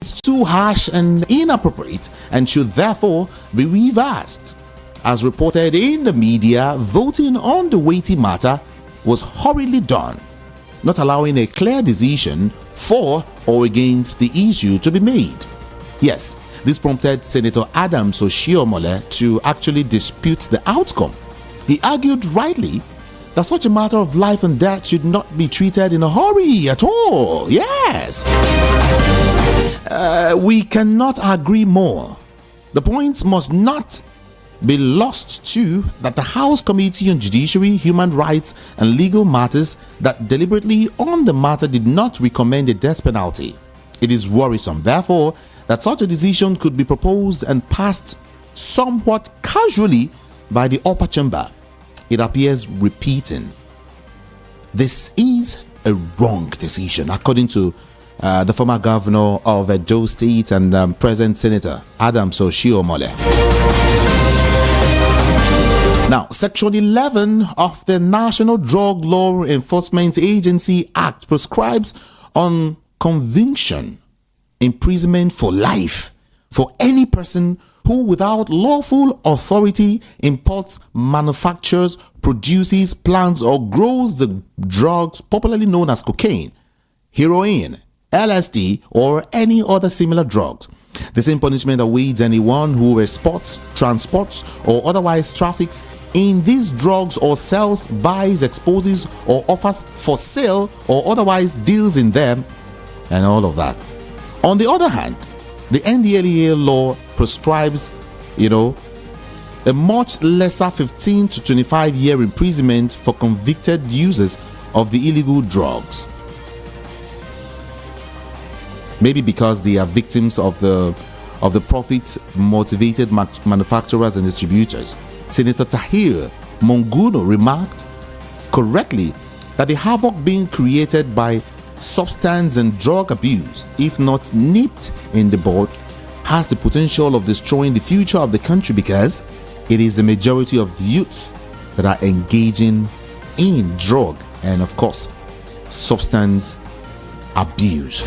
too harsh and inappropriate and should therefore be reversed. As reported in the media, voting on the weighty matter was hurriedly done, not allowing a clear decision for or against the issue to be made. Yes, this prompted Senator Adams Oshiomhole to actually dispute the outcome. He argued rightly that such a matter of life and death should not be treated in a hurry at all. Yes. We cannot agree more. The point must not be lost too that the House Committee on Judiciary, Human Rights and Legal Matters that deliberated on the matter did not recommend a death penalty. It is worrisome, therefore, that such a decision could be proposed and passed somewhat casually by the upper chamber. It appears repeating. This is a wrong decision, according to the former governor of Edo State and present Senator Adams Oshiomhole. Now, Section 11 of the National Drug Law Enforcement Agency Act prescribes on conviction, imprisonment for life for any person who without lawful authority imports, manufactures, produces, plants or grows the drugs popularly known as cocaine, heroin, LSD or any other similar drugs. The same punishment awaits anyone who exports, transports or otherwise traffics in these drugs or sells, buys, exposes or offers for sale or otherwise deals in them and all of that. On the other hand, the NDLEA law prescribes, a much lesser 15 to 25 year imprisonment for convicted users of the illegal drugs. Maybe because they are victims of the profit-motivated manufacturers and distributors. Senator Tahir Monguno remarked correctly that the havoc being created by substance and drug abuse, if not nipped in the bud, has the potential of destroying the future of the country because it is the majority of youth that are engaging in drug and, of course, substance abuse.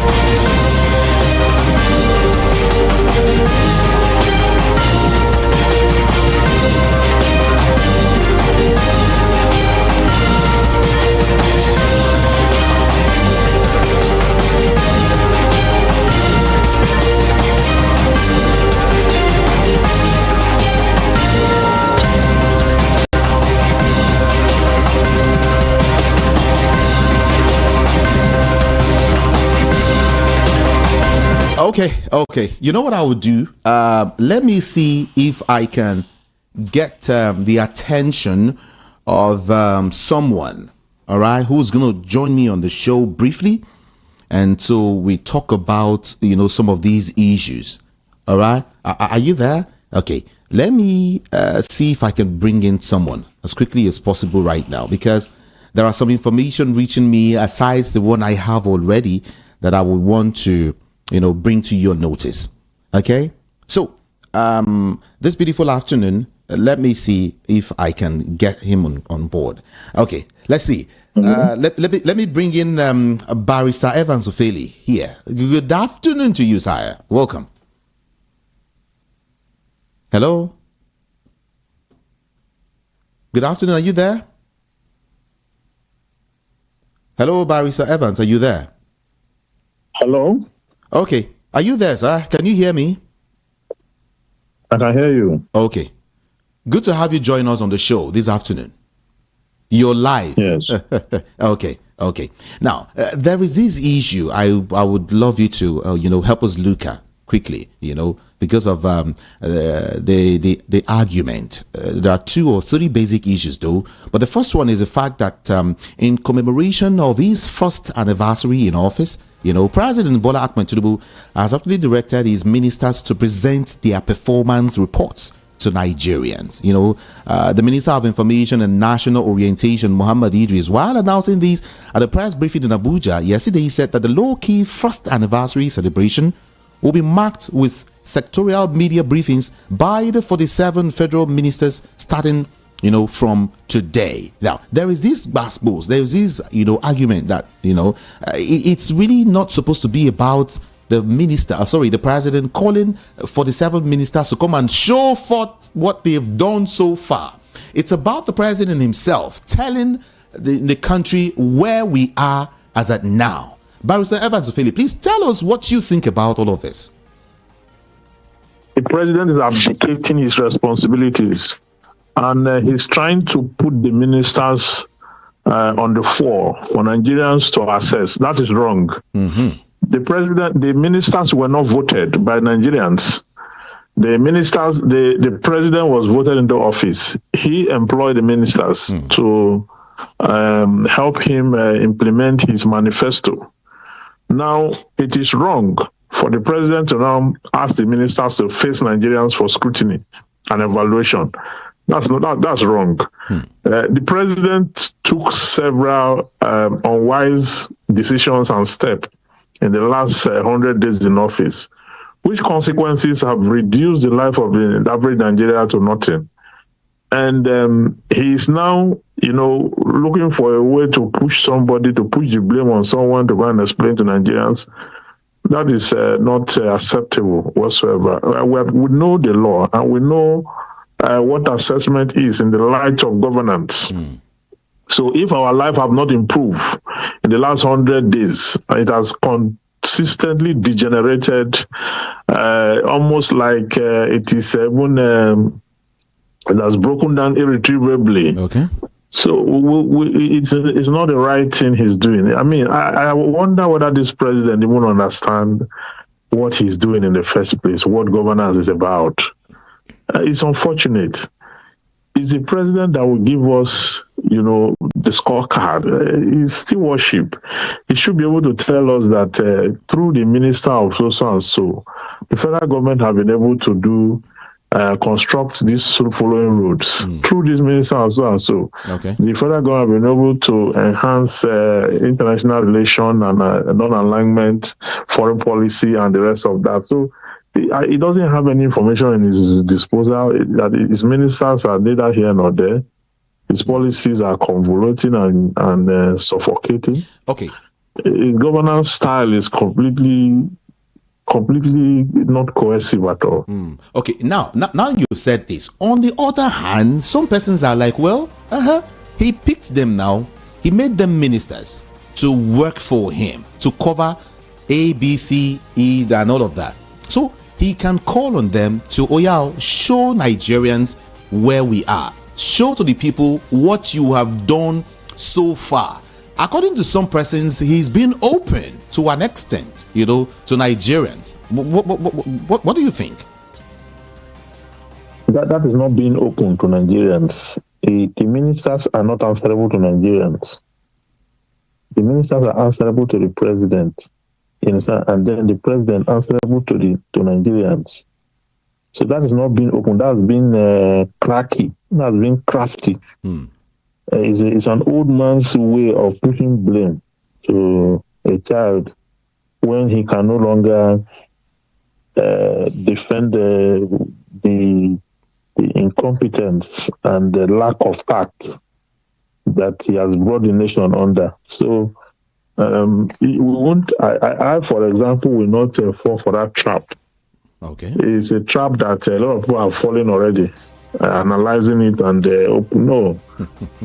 Okay. You know what I would do? Let me see if I can get the attention of someone, all right, who's going to join me on the show briefly. And so we talk about, some of these issues. All right. Are you there? Okay. Let me see if I can bring in someone as quickly as possible right now, because there are some information reaching me aside the one I have already that I would want to bring to your notice. Okay, so this beautiful afternoon, let me see if I can get him on board. Okay, let's see. Let me bring in Barrister Evans Ofeli here. Good afternoon to you, sire. Welcome. Hello. Good afternoon. Are you there? Hello, Barrister Evans. Are you there? Hello. Okay. Are you there, sir? Can you hear me? I can hear you. Okay. Good to have you join us on the show this afternoon. You're live. Yes. Okay. Now, there is this issue I would love you to, help us look at quickly, because of the argument. There are 2 or 3 basic issues, though. But the first one is the fact that in commemoration of his first anniversary in office, President Bola Ahmed Tinubu has actually directed his ministers to present their performance reports to Nigerians. The Minister of Information and National Orientation, Muhammad Idris, while announcing this at a press briefing in Abuja yesterday, he said that the low-key first anniversary celebration will be marked with sectorial media briefings by the 47 federal ministers starting from today. Now, there is this argument that, it's really not supposed to be about, the president calling 47 ministers to come and show forth what they've done so far. It's about the president himself telling the country where we are as at now. Barrister Evans Ofeli, please tell us what you think about all of this. The president is abdicating his responsibilities, and he's trying to put the ministers on the floor for Nigerians to assess. That is wrong. Mm-hmm. The ministers were not voted by Nigerians. The president was voted into office. He employed the ministers to help him implement his manifesto. Now, it is wrong for the president to now ask the ministers to face Nigerians for scrutiny and evaluation. That's wrong. The president took several unwise decisions and steps in the last 100 days in office, which consequences have reduced the life of the average Nigerian to nothing. And he is now, looking for a way to push the blame on someone to go and explain to Nigerians. That is not acceptable whatsoever. We know the law, and we know what assessment is in the light of governance. So if our life have not improved in the last 100 days, it has consistently degenerated, almost like it is even it has broken down irretrievably. Okay. So it's not the right thing he's doing. I mean, I wonder whether this president even understand what he's doing in the first place, what governance is about. It's unfortunate. It's the president that will give us, the scorecard. It's still worship. He should be able to tell us that through the minister of so and so, the federal government have been able to do construct these following roads through this minister and so. Okay. The federal government have been able to enhance international relation and non-alignment, foreign policy, and the rest of that. So he doesn't have any information in his disposal. That his ministers are neither here nor there. His policies are convoluting and suffocating. Okay. His governance style is completely not cohesive at all. Okay, now you said this. On the other hand, some persons are like, well, he picked them now. He made them ministers to work for him, to cover A, B, C, E, and all of that. So he can call on them to, show Nigerians where we are. Show to the people what you have done so far. According to some persons, he's been open to an extent, to Nigerians. What do you think? That is not being open to Nigerians. The ministers are not answerable to Nigerians. The ministers are answerable to the president, and then the president answerable to Nigerians. So that is not being open. That has been cracky. That has been crafty. It's an old man's way of pushing blame to a child when he can no longer defend the incompetence and the lack of tact that he has brought the nation under. So we won't. I, for example, will not fall for that trap. Okay, it's a trap that a lot of people are falling already. Analyzing it and no.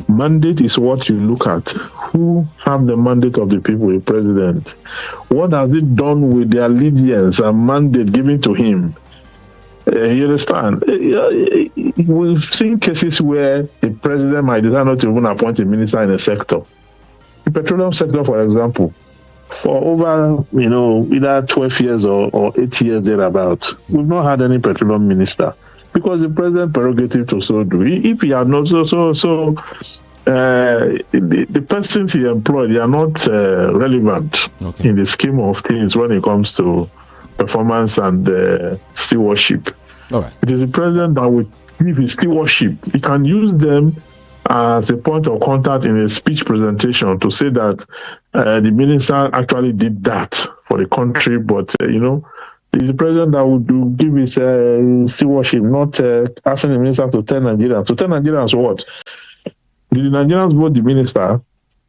Mandate is what you look at. Who have the mandate of the people, the president? What has it done with the allegiance and mandate given to him? You understand? We've seen cases where the president might decide not to even appoint a minister in a sector. The petroleum sector, for example, for over, either 12 years or 8 years thereabout, we've not had any petroleum minister. Because the president prerogative to so do. If he had not the persons he employed, they are not relevant in the scheme of things when it comes to performance and stewardship. All right. It is the president that will give his stewardship. He can use them as a point of contact in a speech presentation to say that the minister actually did that for the country, but it's the president that would give his stewardship, not asking the minister to tell Nigerians. To tell Nigerians what? Did the Nigerians vote the minister?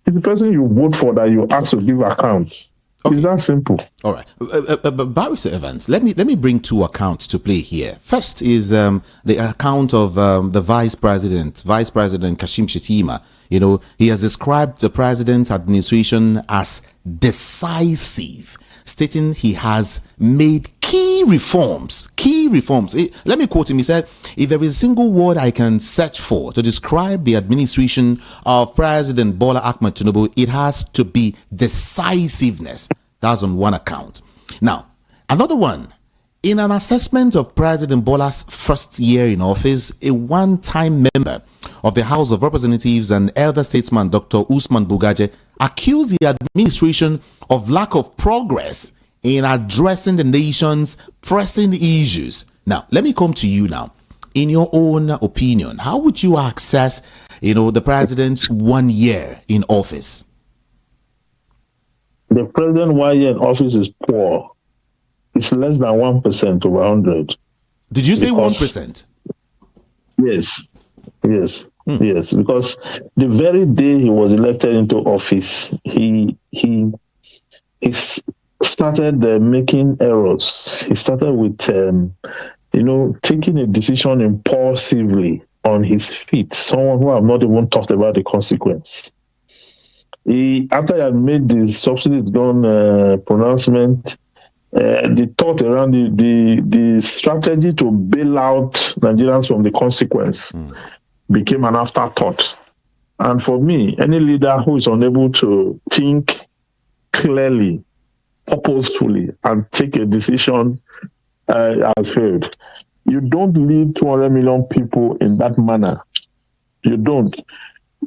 It's the person you vote for that you ask to give account. Okay. It's that simple. All right. Barrister Evans, let me bring two accounts to play here. First is the account of the Vice President Kashim Shettima. You know, he has described the president's administration as decisive, stating he has made key reforms. Let me quote him. He said, if there is a single word I can search for to describe the administration of President Bola Ahmed Tinubu, it has to be decisiveness. That's on one account. Now, another one. In an assessment of President Bola's first year in office, a one-time member of the House of Representatives and elder statesman Dr. Usman Bugaje accused the administration of lack of progress in addressing the nation's pressing issues. Now, let me come to you now. In your own opinion, how would you assess, the president's 1 year in office? The president 1 year in office is poor. It's less than 1% over 100. Did you say 1%? Yes. Yes. Because the very day he was elected into office, he started making errors. He started with, taking a decision impulsively on his feet. Someone who have not even talked about the consequence. After he had made the subsidies gone pronouncement, the thought around the strategy to bail out Nigerians from the consequence became an afterthought. And for me, any leader who is unable to think clearly, purposefully, and take a decision as heard, you don't lead 200 million people in that manner. You don't.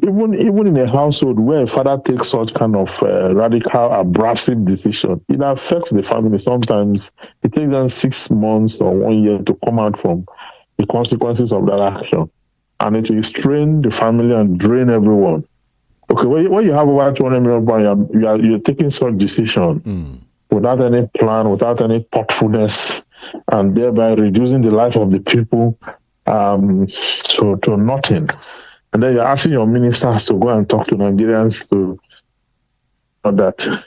Even in a household where a father takes such kind of radical, abrasive decision, it affects the family. Sometimes it takes them 6 months or 1 year to come out from the consequences of that action. And it will strain the family and drain everyone. Okay, when you have over 200 million pounds, you're taking such decision without any plan, without any thoughtfulness, and thereby reducing the life of the people to nothing. And then you're asking your ministers to go and talk to Nigerians to that.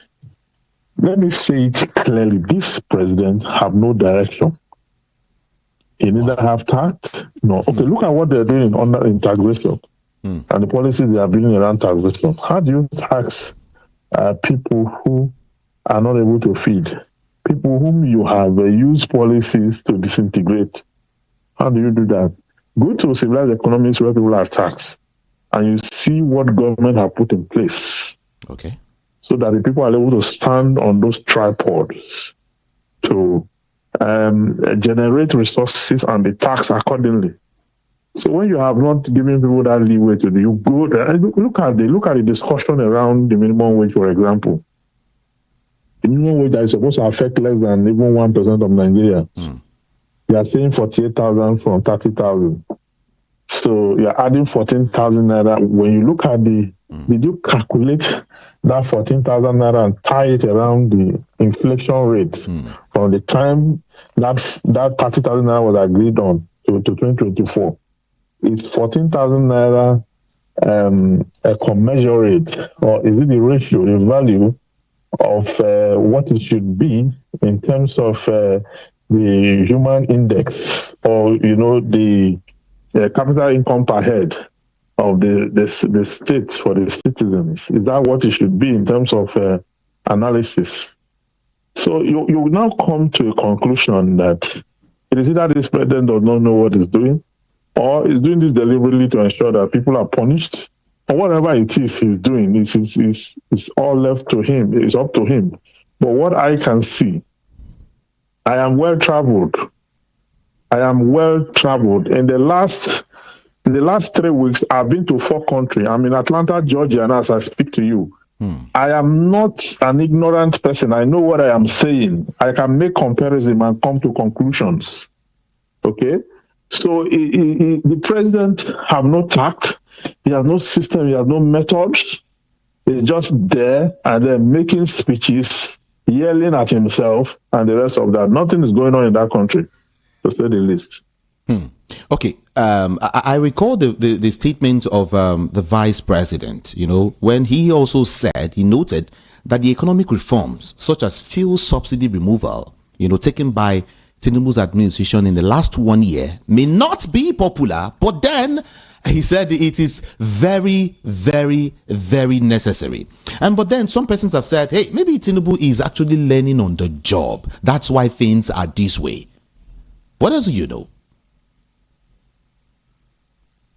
Let me say it clearly. This president have no direction. He neither have tact. No. Okay, look at what they're doing under taxation and the policies they are bringing around taxation. How do you tax people who are not able to feed? People whom you have used policies to disintegrate. How do you do that? Go to civilized economies where people are taxed, and you see what government have put in place. Okay. So that the people are able to stand on those tripods to generate resources and be taxed accordingly. So when you have not given people that leeway to do, you go there and look at the discussion around the minimum wage, for example. The minimum wage is supposed to affect less than even 1% of Nigerians. They are saying 48,000 from 30,000. So you're adding 14,000 naira. When you look at did you calculate that 14,000 naira and tie it around the inflation rate from the time that 30,000 naira was agreed on to 2024? Is 14,000 naira a commensurate, or is it the ratio, the value of what it should be in terms of the human index, or the capital income per head of the states for the citizens? Is that what it should be in terms of analysis? So you now come to a conclusion that it is either this president does not know what he's doing, or is doing this deliberately to ensure that people are punished, or whatever it is he's doing. It's all left to him. It's up to him. But what I can see, I am well traveled. In the last 3 weeks, I've been to 4 countries. I'm in Atlanta, Georgia, and as I speak to you, I am not an ignorant person. I know what I am saying. I can make comparison and come to conclusions. Okay? So the president have no tact. He has no system. He has no methods. He's just there and then making speeches, yelling at himself and the rest of that. Nothing is going on in that country, to say the least. Okay. I recall the statement of the vice president, when he also said, he noted that the economic reforms, such as fuel subsidy removal, taken by Tinubu's administration in the last 1 year, may not be popular, but then he said it is very, very, very necessary. But then some persons have said, hey, maybe Tinubu is actually learning on the job. That's why things are this way. What else do you know?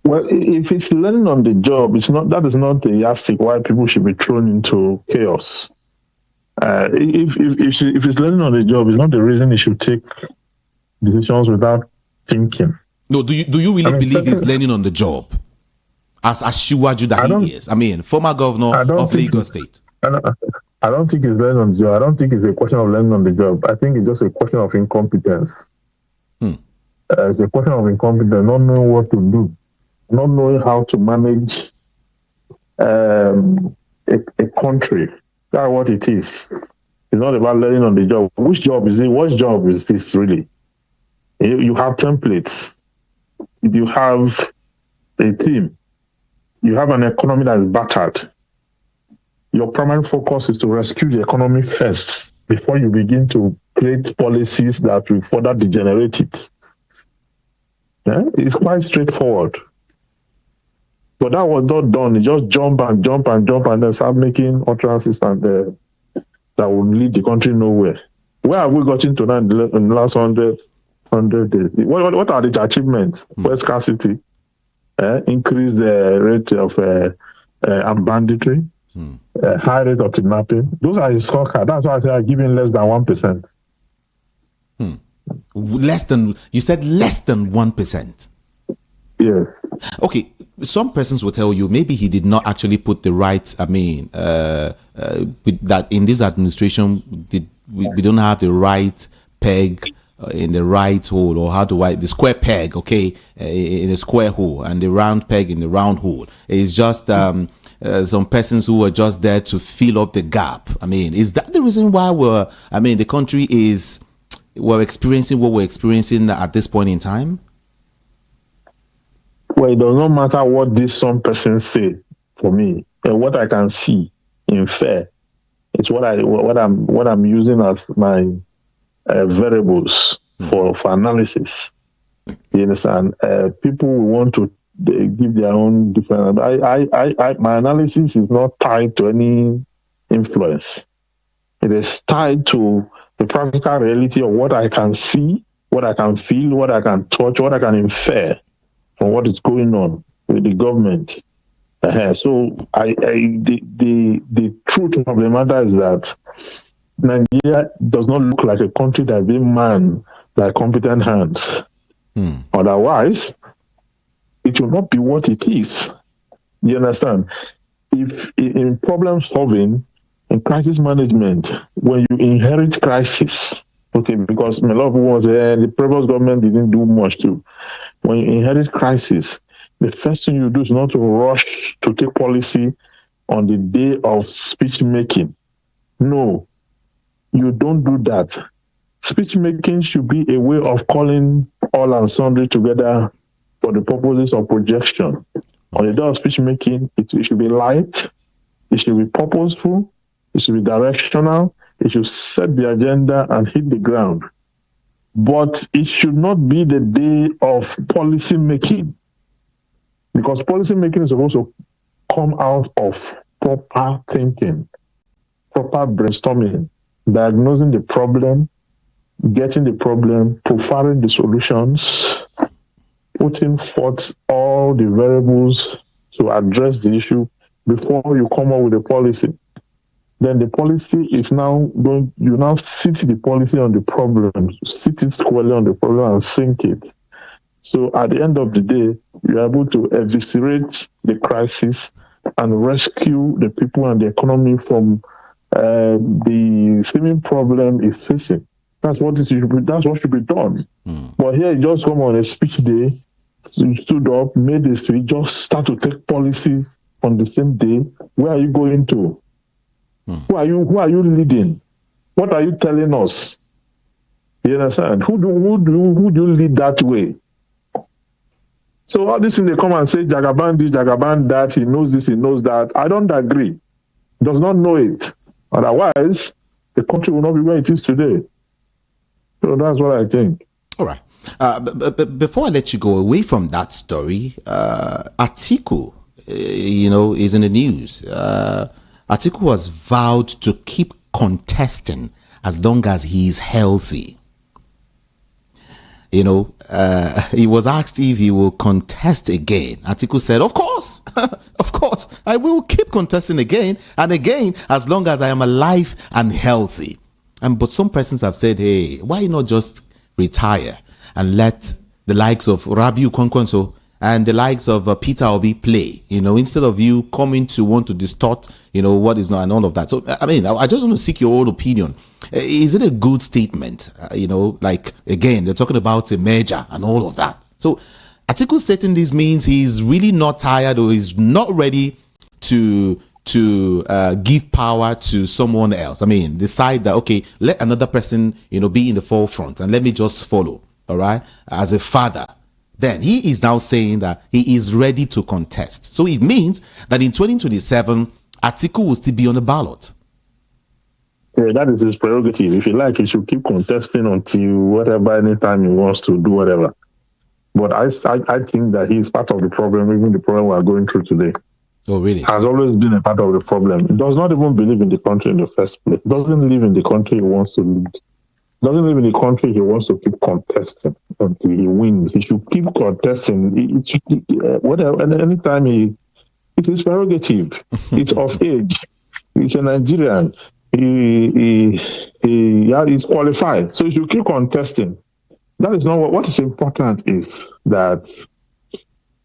Well, if it's learning on the job, that is not the yardstick why people should be thrown into chaos. If it's learning on the job, it's not the reason he should take decisions without thinking. No, do you really believe he's learning on the job? As Shiwaju that he is? I mean, former governor of Lagos State. I don't think he's learning on the job. I don't think it's a question of learning on the job. I think it's just a question of incompetence. It's a question of incompetence, not knowing what to do, not knowing how to manage a country. That's what it is. It's not about learning on the job. Which job is it? What job is this really? You have templates. You have a team. You have an economy that is battered. Your primary focus is to rescue the economy first before you begin to create policies that will further degenerate it. Yeah? It's quite straightforward. But that was not done. You just jump and then start making utterances and that will lead the country nowhere. Where have we gotten to now in the last 100 days? What are the achievements? First, scarcity, increase the rate of armed banditry, high rate of kidnapping. Those are his scorecard. That's why I say I give him less than 1%. You said less than 1%. Yeah. Okay, some persons will tell you maybe he did not actually put the right, that in this administration, we don't have the right peg in the right hole, or the square peg, okay, in the square hole, and the round peg in the round hole. It's just some persons who are just there to fill up the gap. I mean, is that the reason why the country we're experiencing what we're experiencing at this point in time? Well, it does not matter what some persons say for me. And what I can see, infer, it's what I'm using as my variables for analysis. You understand? People want to give their own different. My analysis is not tied to any influence. It is tied to the practical reality of what I can see, what I can feel, what I can touch, what I can infer from what is going on with the government. So the truth of the matter is that Nigeria does not look like a country that is being manned by competent hands. Otherwise, it will not be what it is. You understand? If in problem solving, in crisis management, when you inherit crisis, okay, because a lot of people want to say the previous government didn't do much too. When you inherit crisis, the first thing you do is not to rush to take policy on the day of speech making. No, you don't do that. Speech making should be a way of calling all and sundry together for the purposes of projection. On the day of speech making, it should be light, it should be purposeful, it should be directional, it should set the agenda and hit the ground. But it should not be the day of policy making, because policy making is supposed to come out of proper thinking, proper brainstorming, diagnosing the problem, getting the problem, profiling the solutions, putting forth all the variables to address the issue before you come up with a policy. Then the policy is now you now sit the policy on the problem, sit it squarely on the problem and sink it. So at the end of the day, you're able to eviscerate the crisis and rescue the people and the economy from the seeming problem is facing. That's what should be done. But here you just come on a speech day, you stood up, made a speech, just start to take policy on the same day. Where are you going to? Who are you leading? What are you telling us? You understand? Who do you lead that way? So all this thing they come and say Jagaban this, Jagaban that, he knows this, he knows that. I don't agree. Does not know it. Otherwise, the country will not be where it is today. So that's what I think. All right. But before I let you go away from that story, Atiku, is in the news. Atiku has vowed to keep contesting as long as he is healthy. He was asked if he will contest again. Atiku said, of course, of course, I will keep contesting again and again as long as I am alive and healthy. But some persons have said, hey, why not just retire and let the likes of Rabiu Kwankwanso and the likes of Peter Obi play, instead of you coming to want to distort, what is not and all of that. So, I just want to seek your own opinion. Is it a good statement? Again, they're talking about a merger and all of that. So, Atiku stating this means he's really not tired or he's not ready to give power to someone else. Decide that, okay, let another person, be in the forefront and let me just follow, all right, as a father. Then he is now saying that he is ready to contest. So it means that in 2027, Atiku will still be on the ballot. Yeah, that is his prerogative. If you like, he should keep contesting until whatever, anytime he wants to do whatever. But I think that he's part of the problem, even the problem we are going through today. Oh, really? Has always been a part of the problem. He does not even believe in the country in the first place. Doesn't live in the country he wants to lead. Doesn't live in the country he wants to keep contesting until he wins. He should keep contesting. Whatever, and anytime it is prerogative. It's of age. He's a Nigerian. He's qualified. So he should keep contesting. That is not what is important is that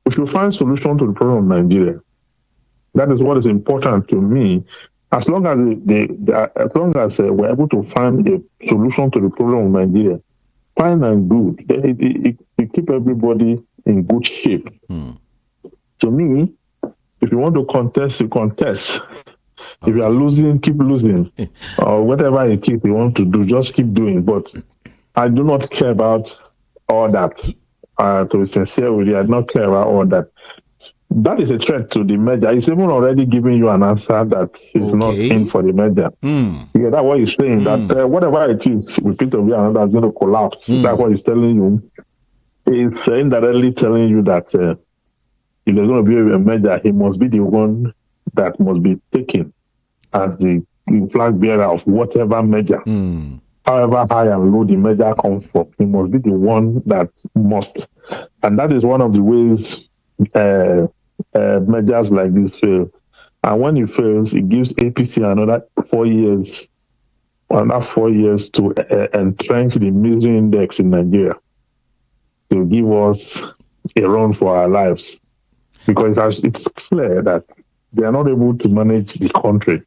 we should find solution to the problem of Nigeria. That is what is important to me. As long as we're able to find a solution to the problem of Nigeria, fine and good, then it keep everybody in good shape. To me, if you want to contest, you contest. If you are losing, keep losing. Or whatever it is you want to do, just keep doing. But I do not care about all that. To be sincere with you, I do not care about all that. That is a threat to the merger. He's even already giving you an answer that he's not in for the merger. Yeah, that's what he's saying. That whatever it is, repeat of you another is going to collapse. That's what he's telling you. He's indirectly telling you that if there's going to be a merger, he must be the one that must be taken as the flag bearer of whatever merger. However high and low the merger comes from, he must be the one that must. And that is one of the ways mergers like this fail. And when it fails, it gives APC another 4 years to entrench the misery index in Nigeria, to give us a run for our lives. Because it's clear that they are not able to manage the country.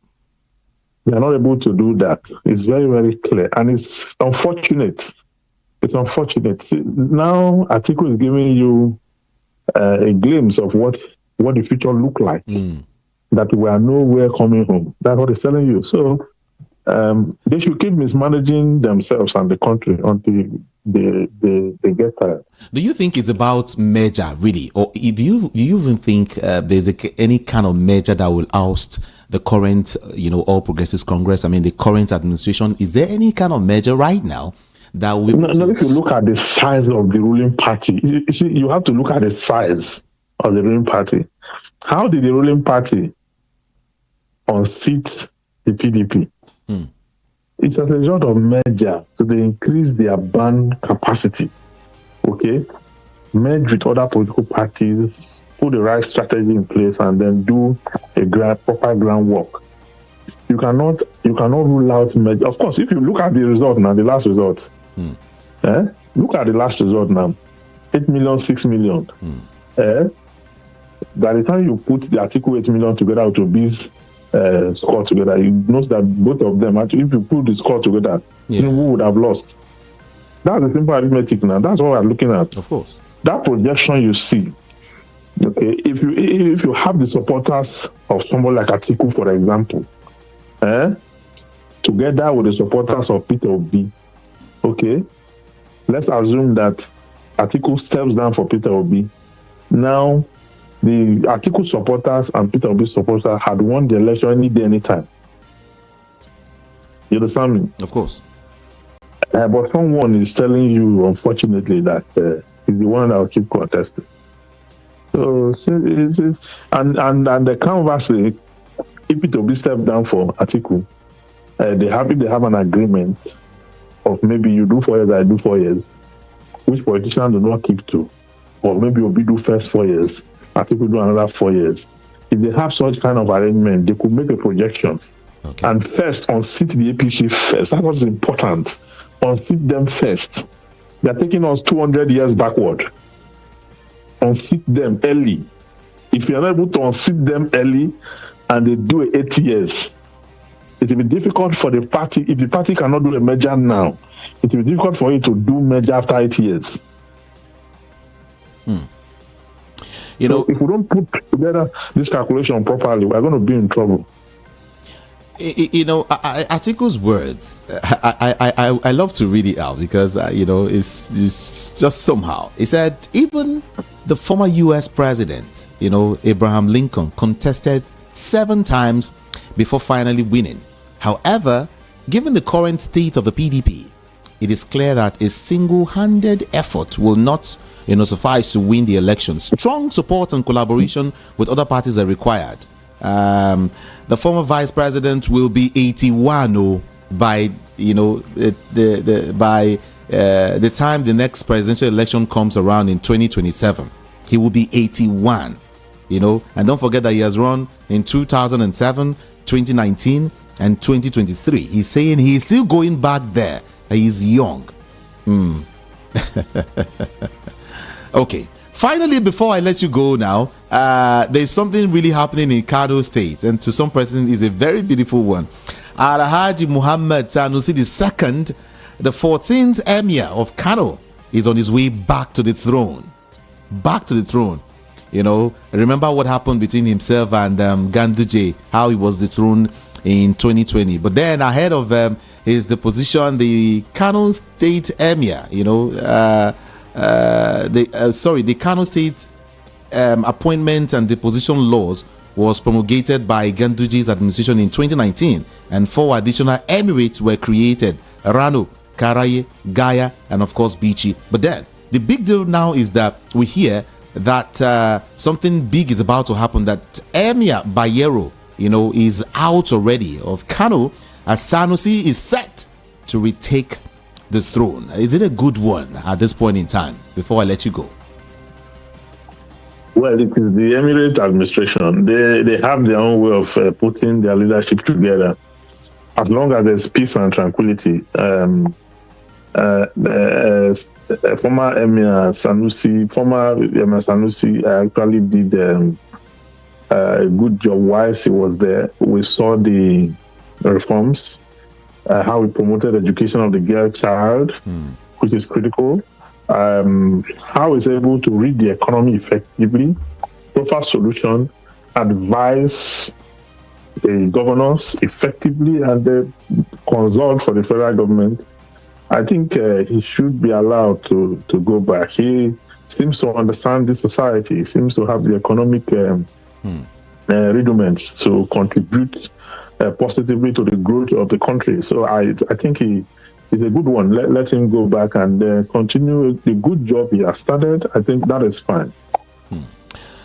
They are not able to do that. It's very, very clear. And it's unfortunate. It's unfortunate. Now, Atiku is giving you a glimpse of what the future look like. That we are nowhere coming home. That's what he's telling you. So they should keep mismanaging themselves and the country until they get tired. Do you think it's about merger, really? Or do you even think there's any kind of merger that will oust the current, All Progressives Congress? The current administration. Is there any kind of merger right now that will... No, if you look at the size of the ruling party, you have to look at the size of the ruling party. How did the ruling party unseat the PDP? It's as a result of merger. So they increase their ban capacity. Okay? Merge with other political parties, put the right strategy in place, and then do a proper groundwork. You cannot rule out merger. Of course, if you look at the result now, the last result, look at the last result now, 8 million, 6 million. By the time you put the Article 8 million together with Obi's score together, you notice that both of them, actually, if you put the score together, who would have lost? That's a simple arithmetic now. That's what we're looking at. Of course. That projection you see, okay, if you have the supporters of someone like Atiku, for example, together with the supporters of Peter Obi, okay, let's assume that Atiku steps down for Peter Obi. Now, the Atiku supporters and Peter Obi supporters had won the election any day, anytime. You understand me? Of course. But someone is telling you, unfortunately, that he's the one that will keep contesting. So, and the canvas, if it will be stepped down for Atiku, they have an agreement of maybe you do 4 years, I do 4 years, which politicians do not keep to, or maybe Obi do first 4 years, Atiku do another 4 years. If they have such kind of arrangement, they could make a projection. Okay. And first, unseat the APC first. That's what's important. Unseat them first. They're taking us 200 years backward. Unseat them early. If you're not able to unseat them early and they do 8 years, it will be difficult for the party. If the party cannot do a merger now, it will be difficult for it to do merger after 8 years. You know, if we don't put together this calculation properly, we're going to be in trouble. You know, Atiku's words, I love to read it out because, you know, it's just somehow. He said, even the former U.S. president, you know, Abraham Lincoln, contested 7 times before finally winning. However, given the current state of the PDP, it is clear that a single-handed effort will not, you know, suffice to win the election. Strong support and collaboration with other parties are required. The former vice president will be 81 by, you know, by the time the next presidential election comes around in 2027. He will be 81, you know, and don't forget that he has run in 2007, 2019 and 2023. He's saying he's still going back there. He's young. Okay. Finally, before I let you go now, there's something really happening in Kano State, and to some person is a very beautiful one. Alhaji Muhammad Sanusi II, the 14th Emir of Kano, is on his way back to the throne. Back to the throne. You know, remember what happened between himself and Ganduje, how he was dethroned in 2020. But then ahead of his deposition, the Kano State Emir, you know, the Kano State appointment and deposition laws was promulgated by Ganduji's administration in 2019, and 4 additional emirates were created: Rano, Karaye, Gaya, and of course Bichi. But then the big deal now is that we hear that something big is about to happen, that Emir Bayero, you know, is out already of Kano, as Sanusi is set to retake the throne. Is it a good one at this point in time, before I let you go? Well, it is the Emirate administration. They have their own way of putting their leadership together. As long as there's peace and tranquility, former Emir Sanusi actually did a good job whilst he was there. We saw the reforms, how he promoted education of the girl child, which is critical. How he's able to read the economy effectively, offer solution, advise the governors effectively, and consult for the federal government. I think he should be allowed to go back. He seems to understand this society. He seems to have the economic rudiments to contribute positively to the growth of the country. So I think he's a good one. Let him go back and continue the good job he has started. I think that is fine.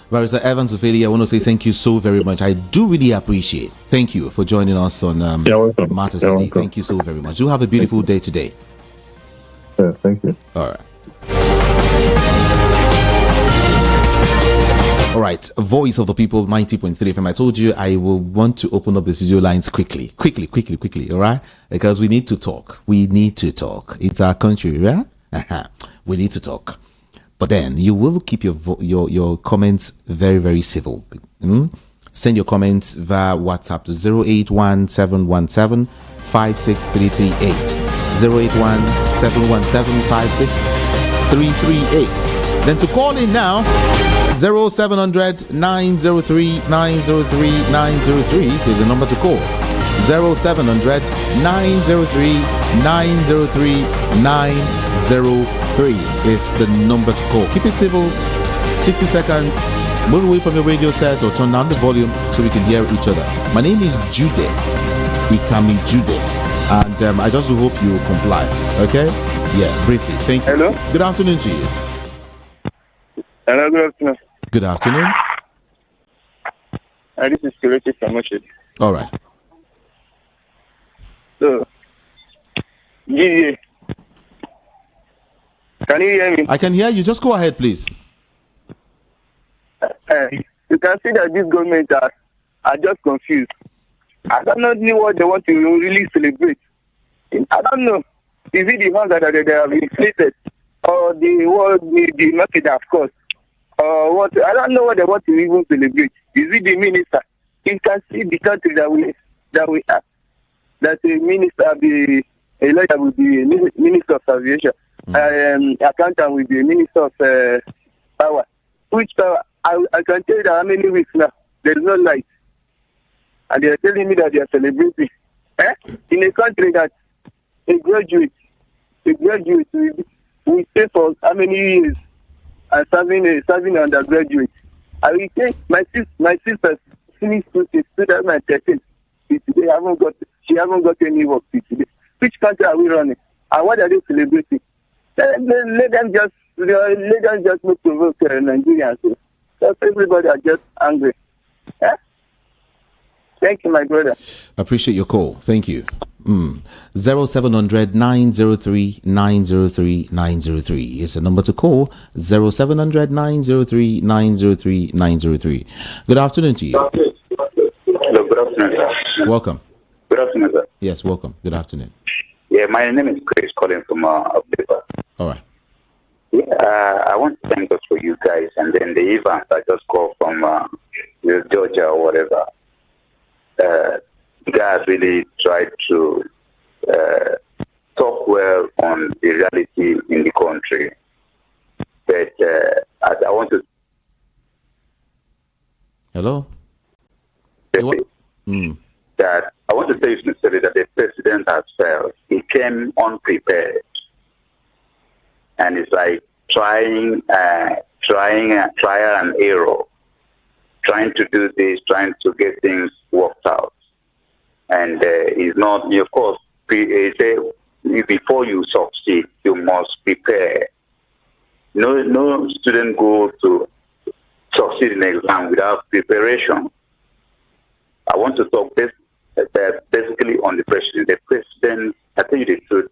Barrister Evans Ofeli, I want to say thank you so very much. I do really appreciate. Thank you for joining us on Matters Today. Thank you so very much. You have a beautiful day today. Yeah, thank you. All right. All right, Voice of the People, 90.3 FM. I told you I will want to open up the studio lines quickly, all right? Because we need to talk. It's our country, right? We need to talk. But then you will keep your comments very, very civil. Send your comments via WhatsApp to 081-717-56338. 081-717-56338. Then to call in now, 0700-903-903-903 is the number to call. 0700-903-903-903 is the number to call. Keep it civil. 60 seconds. Move away from your radio set or turn down the volume so we can hear each other. My name is Jude. Ikami Jude. And I just hope you comply. Okay? Yeah, briefly. Thank you. Hello? Good afternoon to you. Hello, good afternoon. Good afternoon. This is Kelechi from Oshodi. All right. So, GDA. Can you hear me? I can hear you. Just go ahead, please. You can see that this government are just confused. I don't know what they want to really celebrate. I don't know. Is it the ones that they have inflated, or the market, of course, or what? I don't know what they want to even celebrate. Is it the minister? You can see the country that we have. That a minister, a lawyer will be minister of aviation, accountant will be minister of power. Which power? I can tell you that how many weeks now there is no light, and they are telling me that they are celebrating. In a country that a graduate will stay for how many years and serving undergraduate. I will say my sister finished 2013. Today she haven't got any work today. Which country are we running? And what are they celebrating? Let them just not provoke Nigerians. So everybody are just angry. Thank you, my brother. Appreciate your call. Thank you. 0700 903 903 903 is the number to call. 0700 903 903 903. Good afternoon to you. Hello, good afternoon, sir. Welcome. Good afternoon, sir. Yes, welcome. Good afternoon. Yeah, my name is Chris, calling from Biafra. All right. Yeah, I want to thank God for you guys, and then the event I just called from Georgia or whatever. You guys really tried to talk well on the reality in the country. But I want to... Hello? That I want to tell you sincerely that the president has failed. He came unprepared. And it's like trying trial and error, trying to do this, trying to get things worked out. And it's not, of course, before you succeed, you must prepare. No student go to succeed in an exam without preparation. I want to talk basically on the president. The president, I tell you the truth,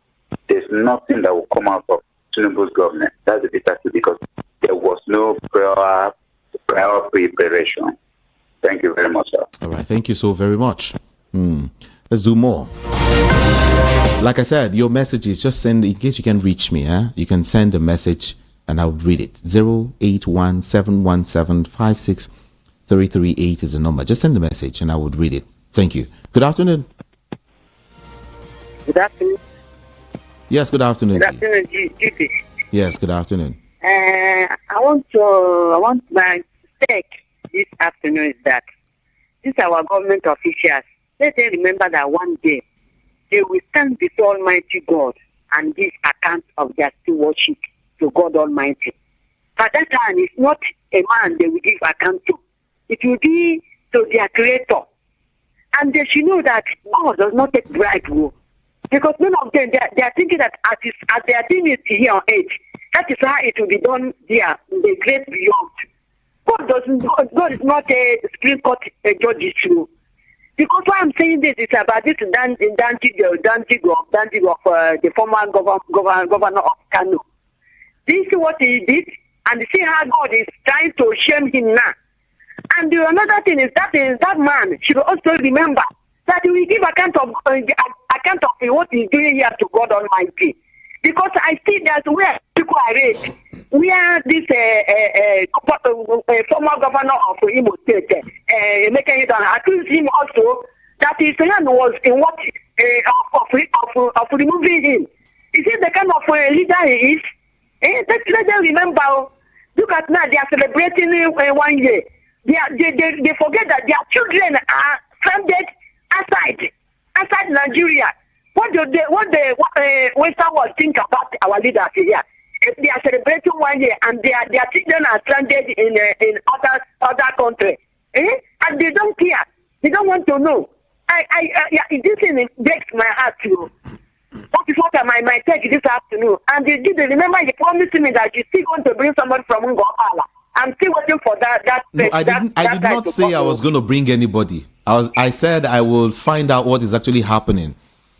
there's nothing that will come out of Tinubu's government. That's the bitter truth, because there was no prior preparation. Thank you very much, sir. All right. Thank you so very much. Let's do more. Like I said, your messages, just send, in case you can reach me, you can send a message and I'll read it. 081-717-56338 is the number. Just send a message and I would read it. Thank you. Good afternoon. Good afternoon. Yes, good afternoon. Good afternoon, GP. Yes, good afternoon. I want my stake this afternoon is that these our government officials, let them remember that one day they will stand before Almighty God and give account of their stewardship to God Almighty. But that time, it's not a man they will give account to. It will be to their Creator. And they should know that God does not take bribe. Because none of them, they are thinking that as they are doing it here on earth, that is how it will be done there in the great beyond. God is not a Supreme Court judge issue. Because why I'm saying this is about this Nnamdi of the former governor of Kano. This is what he did, and see how God is trying to shame him now. And another thing is that man should also remember that he will give account of what he's doing here to God Almighty. Because I see that where people are raised, where this former governor of Imo State, making it accused him also that his hand was in what of removing him. Is it the kind of leader he is? Let them remember. Look at now, they are celebrating 1 year. They forget that their children are stranded outside Nigeria. What the Western world think about our leaders here? If they are celebrating 1 year and their children are stranded in other countries, and they don't care, they don't want to know. this thing breaks my heart too. That is what my take this afternoon. And you did remember you promised me that you're still going to bring someone from Ngopala. I'm still waiting for that. No, I did not say I was going to bring anybody. I said I will find out what is actually happening.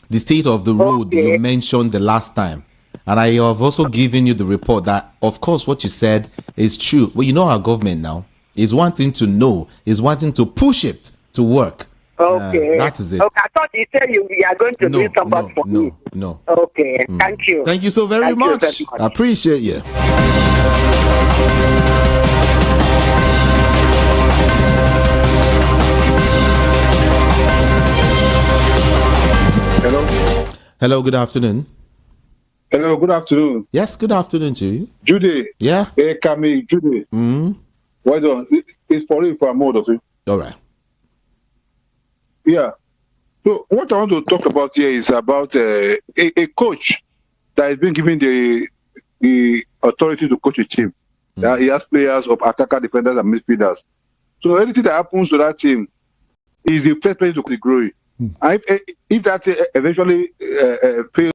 The state of the road you mentioned the last time. And I have also given you the report that, of course, what you said is true. But you know our government now is wanting to know, is wanting to push it to work. Okay. That is it. Okay. I thought you said you are going to bring somebody for me. No. Okay. Thank you. Thank you so very much. I appreciate you. Hello. Hello, good afternoon. Hello, good afternoon. Yes, good afternoon to you. Judy. Yeah. Hey, Kami, Judy. Well done. It's for you for a mode of you. All right. Yeah. So what I want to talk about here is about a coach that has been given the authority to coach a team. He has players of attacker, defenders, and midfielders. So anything that happens to that team is the first place to the glory. And if that eventually fails,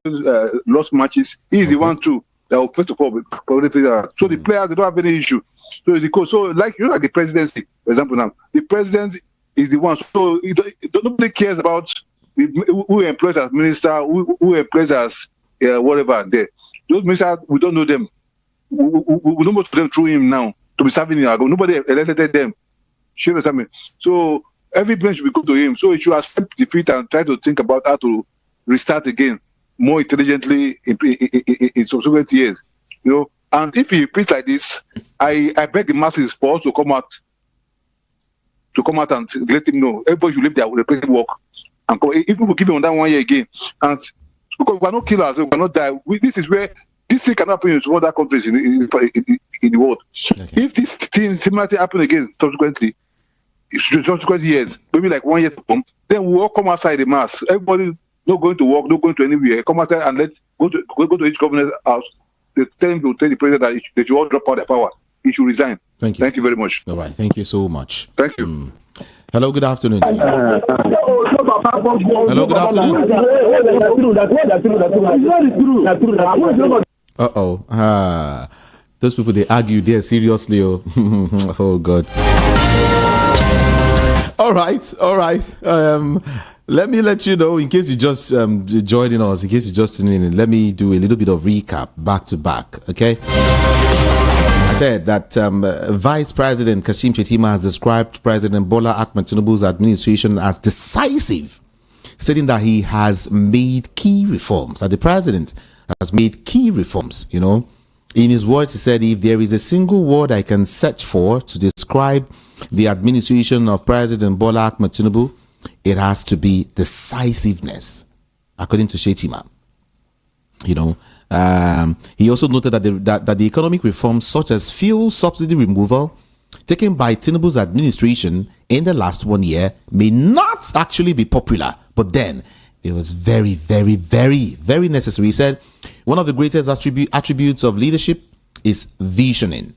lost matches, he's the one too that will first of all probably figure out. So the players, they don't have any issue. So the coach. So like the presidency, for example, now the president is the one. So nobody cares about who employs as minister, who employs as whatever. There, those ministers, we don't know them. We know most of them through him now to be serving in our government. Nobody elected them. You understand me? So every blame should go to him. So he should accept defeat and try to think about how to restart again more intelligently in subsequent years. You know, and if he repeats like this, I beg the masses for us to come out and let him know. Everybody should leave their replacement work and come. If we give him that 1 year again, and because we are not killers, we cannot die. This is where this thing cannot happen in some other countries in the world. Okay. If this thing similarly happen again subsequent years, maybe like 1 year to come, then we all come outside the mass. Everybody not going to work, not going to anywhere. Come outside and let's go to each governor's house. They tell him to tell the president that they should all drop out their power. He should resign. Thank you. Thank you very much. All right. Thank you so much. Thank you. Hello, good afternoon. Hello, good afternoon. Those people, they argue there seriously. Oh God. All right. Let me let you know, in case you just joining us, in case you just tuning in, let me do a little bit of recap back to back. Okay. I said that Vice President Kashim Shettima has described President Bola Ahmed Tinubu's administration as decisive, stating that he has made key reforms, that the president has made key reforms, you know. In his words, he said, if there is a single word I can search for to describe the administration of President Bola Ahmed Tinubu, it has to be decisiveness, according to Shettima. You know, he also noted that the economic reforms such as fuel subsidy removal taken by Tinubu's administration in the last 1 year may not actually be popular, but then it was very, very, very, very necessary. He said one of the greatest attributes of leadership is visioning.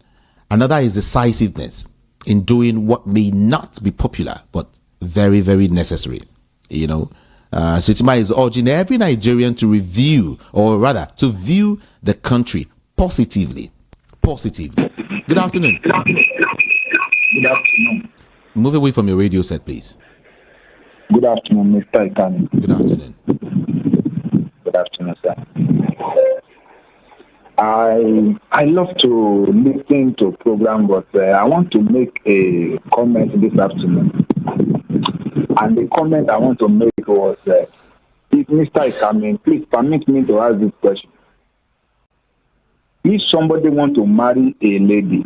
Another is decisiveness in doing what may not be popular, but very, very necessary. You know, Shettima is urging every Nigerian to review, or rather to view the country positively. Good afternoon. Good afternoon. Move away from your radio set, please. Good afternoon, Mr. Kanu. Good afternoon. Good afternoon, sir. I love to listen to program, but I want to make a comment this afternoon. And the comment I want to make was, if Mr. Ikame, please permit me to ask this question. If somebody want to marry a lady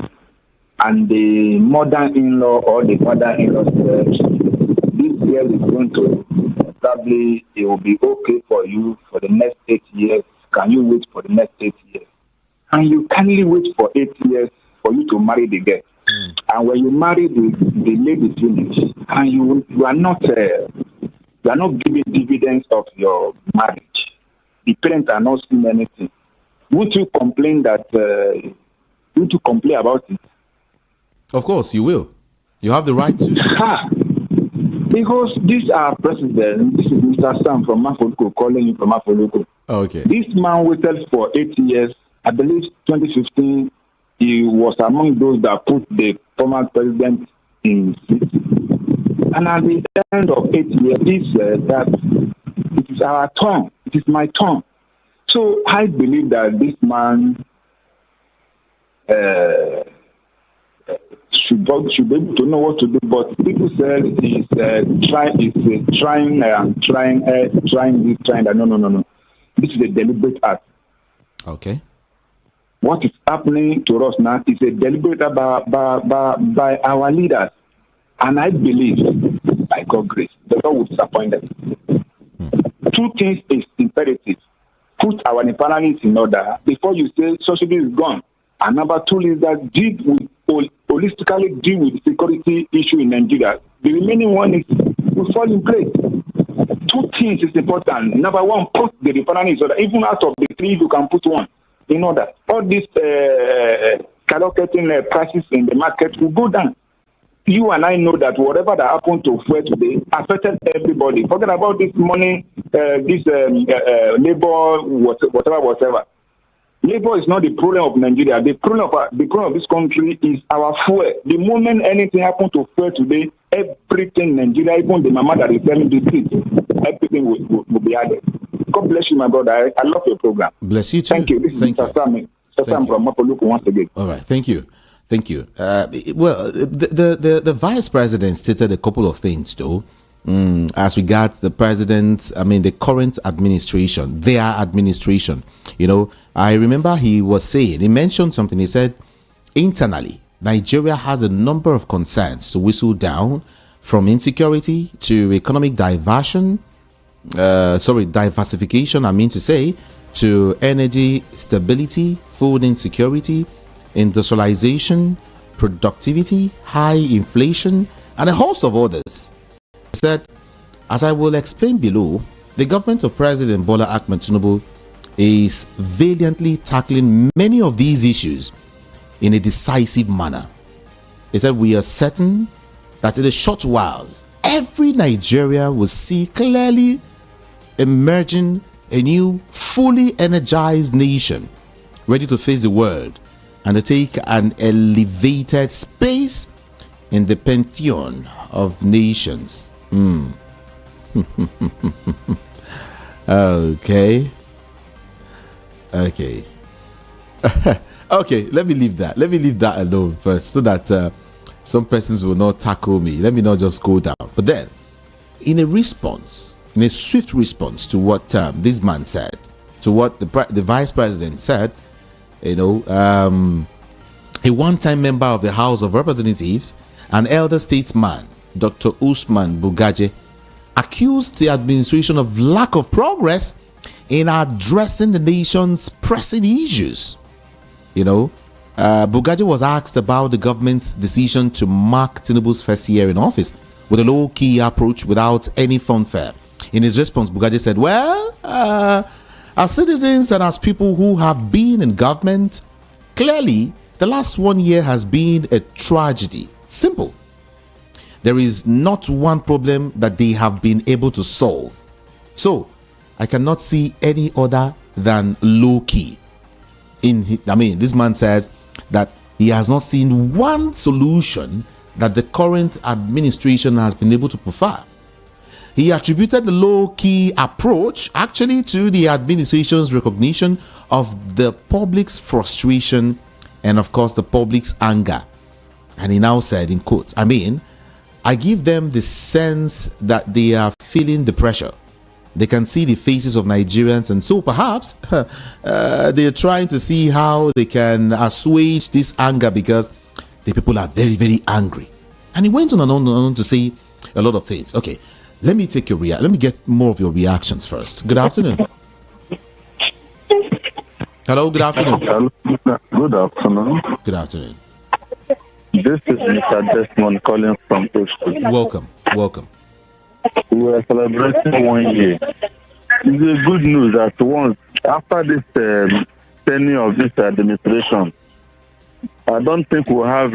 and the mother-in-law or the father-in-law says, this girl is going to probably, it will be okay for you for the next 8 years. Can you wait for the next 8 years? And you kindly wait for 8 years for you to marry the girl. And when you marry the lady finish, and you are not giving dividends of your marriage, the parents are not seeing anything. Would you complain about it? Of course, you will. You have the right to. Because these are presidents. This is Mr. Sam from Mafoluko calling you from Mafoluko. Okay. This man waited for 8 years. I believe 2015, he was among those that put the former president in seat. And at the end of 8 years, he said that it is our turn. It is my turn. So I believe that this man should be able to know what to do. But people said he's trying that. No. This is a deliberate act. Okay. What is happening to us now is a deliberate act by our leaders. And I believe, by God's grace, the Lord will disappoint them. Two things is imperative. Put our penalties in order before you say subsidy is gone. And number two is that holistically deal with the security issue in Nigeria. The remaining one is will fall in place. Two things is important. Number one, put the penalties in order. Even out of the three, you can put one in order. All these skyrocketing prices in the market will go down. You and I know that whatever that happened to fuel today affected everybody. Forget about this money, this labor, whatever. Labor is not the problem of Nigeria. The problem of this country is our fuel. The moment anything happens to fuel today, everything in Nigeria, even the mama that is selling the seed, everything will be added. God bless you, my brother. I love your program. Bless you too. Thank you. This is Mr. Sam from Mapoluku once again. All right. Thank you. Well, the vice president stated a couple of things, though, as regards the president. I mean, the current administration, their administration. You know, I remember he mentioned something. He said, internally, Nigeria has a number of concerns to whistle down, from insecurity to economic diversification. I mean to say, to energy stability, food insecurity, industrialization, productivity, high inflation, and a host of others. He said, as I will explain below, the government of President Bola Ahmed Tinubu is valiantly tackling many of these issues in a decisive manner. He said, we are certain that in a short while, every Nigeria will see clearly emerging a new, fully energized nation, ready to face the world and to take an elevated space in the pantheon of nations. Okay. Okay, let me leave that alone first, so that some persons will not tackle me. Let me not just go down. But then, in a swift response to what this man said, to what the vice president said, a one-time member of the House of Representatives, an elder statesman, Dr. Usman Bugaje, accused the administration of lack of progress in addressing the nation's pressing issues. Bugaje was asked about the government's decision to mark Tinubu's first year in office with a low-key approach without any fanfare. In his response, Bugaje said, as citizens and as people who have been in government, clearly the last 1 year has been a tragedy. Simple. There is not one problem that they have been able to solve. So, I cannot see any other than low-key. This man says that he has not seen one solution that the current administration has been able to provide. He attributed the low-key approach actually to the administration's recognition of the public's frustration and, of course, the public's anger. And he now said, in quotes, I give them the sense that they are feeling the pressure. They can see the faces of Nigerians, and so perhaps they are trying to see how they can assuage this anger, because the people are very, very angry. And he went on and on to say a lot of things. Okay, let me take let me get more of your reactions first. Good afternoon. Hello, good afternoon. Good afternoon. Good afternoon. This is Mr. Desmond calling from Oshkosh. Welcome. We are celebrating 1 year. It's a good news that once after this tenure of this administration, I don't think we'll have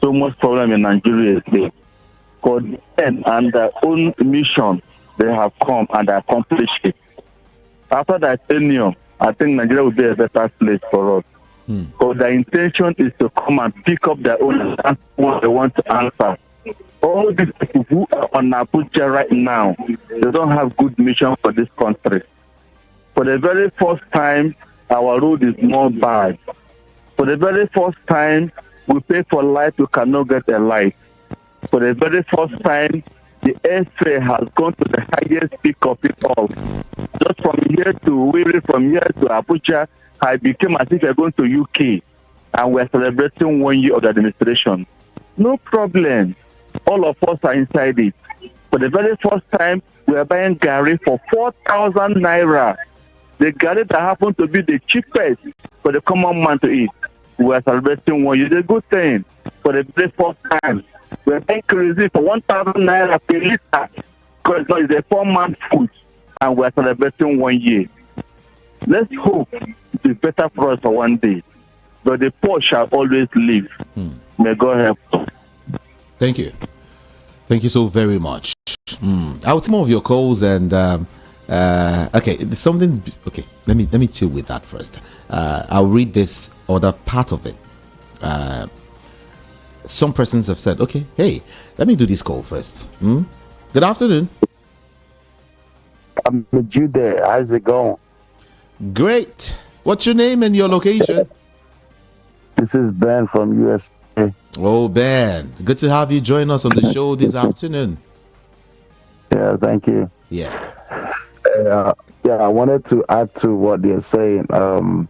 so much problem in Nigeria today. for them and their own mission, they have come and accomplished it. After that tenure, I think Nigeria will be a better place for us. Because the intention is to come and pick up their own and answer what they want to answer. All these people who are on Abuja right now, they don't have good mission for this country. For the very first time, our road is more bad. For the very first time, we pay for light, we cannot get a light. For the very first time, the airfare has gone to the highest peak of it all. Just from here to Wiri, from here to Abuja, I became as if you're going to UK, and we're celebrating 1 year of the administration. No problem. All of us are inside it. For the very first time, we are buying Gary for 4,000 naira. The Gary that happened to be the cheapest for the common man to eat. We are celebrating 1 year. It's a good thing. For the very first time, we are buying kerosene for 1,000 naira per liter. Because it's a 4-month food, and we are celebrating 1 year. Let's hope it's better for us for one day. But the poor shall always live. May God help us. Thank you. Thank you so very much. I'll take more of your calls and okay, something. Okay, let me deal with that first. I'll read this other part of it. Some persons have said, okay, hey, let me do this call first. Good afternoon. I'm Jude. How's it going? Great. What's your name and your location? This is Ben from USA. Oh, Ben. Good to have you join us on the show this afternoon. Yeah, thank you. Yeah. I wanted to add to what they're saying. I'm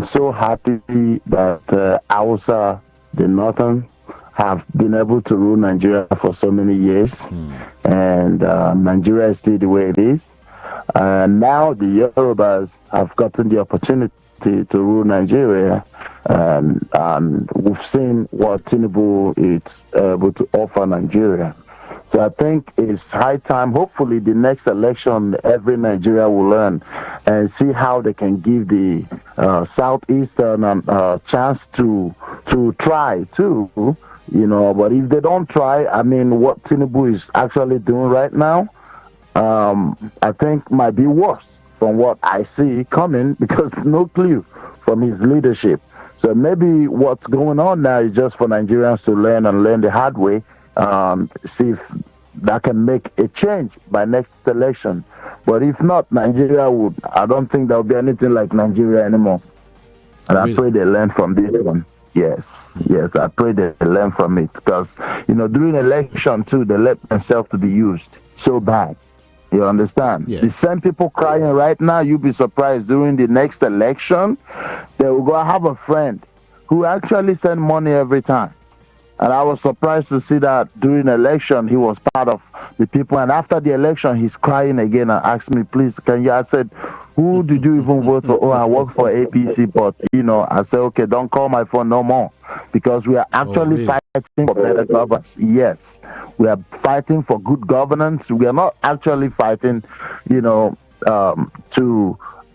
so happy that Hausa, the Northern, have been able to rule Nigeria for so many years. And Nigeria is still the way it is. Now the Yorubas have gotten the opportunity to rule Nigeria, and we've seen what Tinubu is able to offer Nigeria. So I think it's high time, hopefully the next election, every Nigeria will learn and see how they can give the Southeastern a chance to try too, but if they don't try, I mean, what Tinubu is actually doing right now, I think might be worse from what I see coming, because no clue from his leadership. So maybe what's going on now is just for Nigerians to learn the hard way, see if that can make a change by next election. But if not, I don't think there'll be anything like Nigeria anymore. And I pray they learn from this one. Yes, I pray they learn from it, because, during election too, they let themselves to be used so bad. You understand? Yeah. The same people crying right now, you'll be surprised during the next election, they will go. I have a friend who actually send money every time. And I was surprised to see that during election, he was part of the people. And after the election, he's crying again and asked me, please, can you? I said, who did you even vote for? Oh, I work for APC. But, I said, okay, don't call my phone no more. Because we are actually fighting for better governance. Yes, we are fighting for good governance. We are not actually fighting, to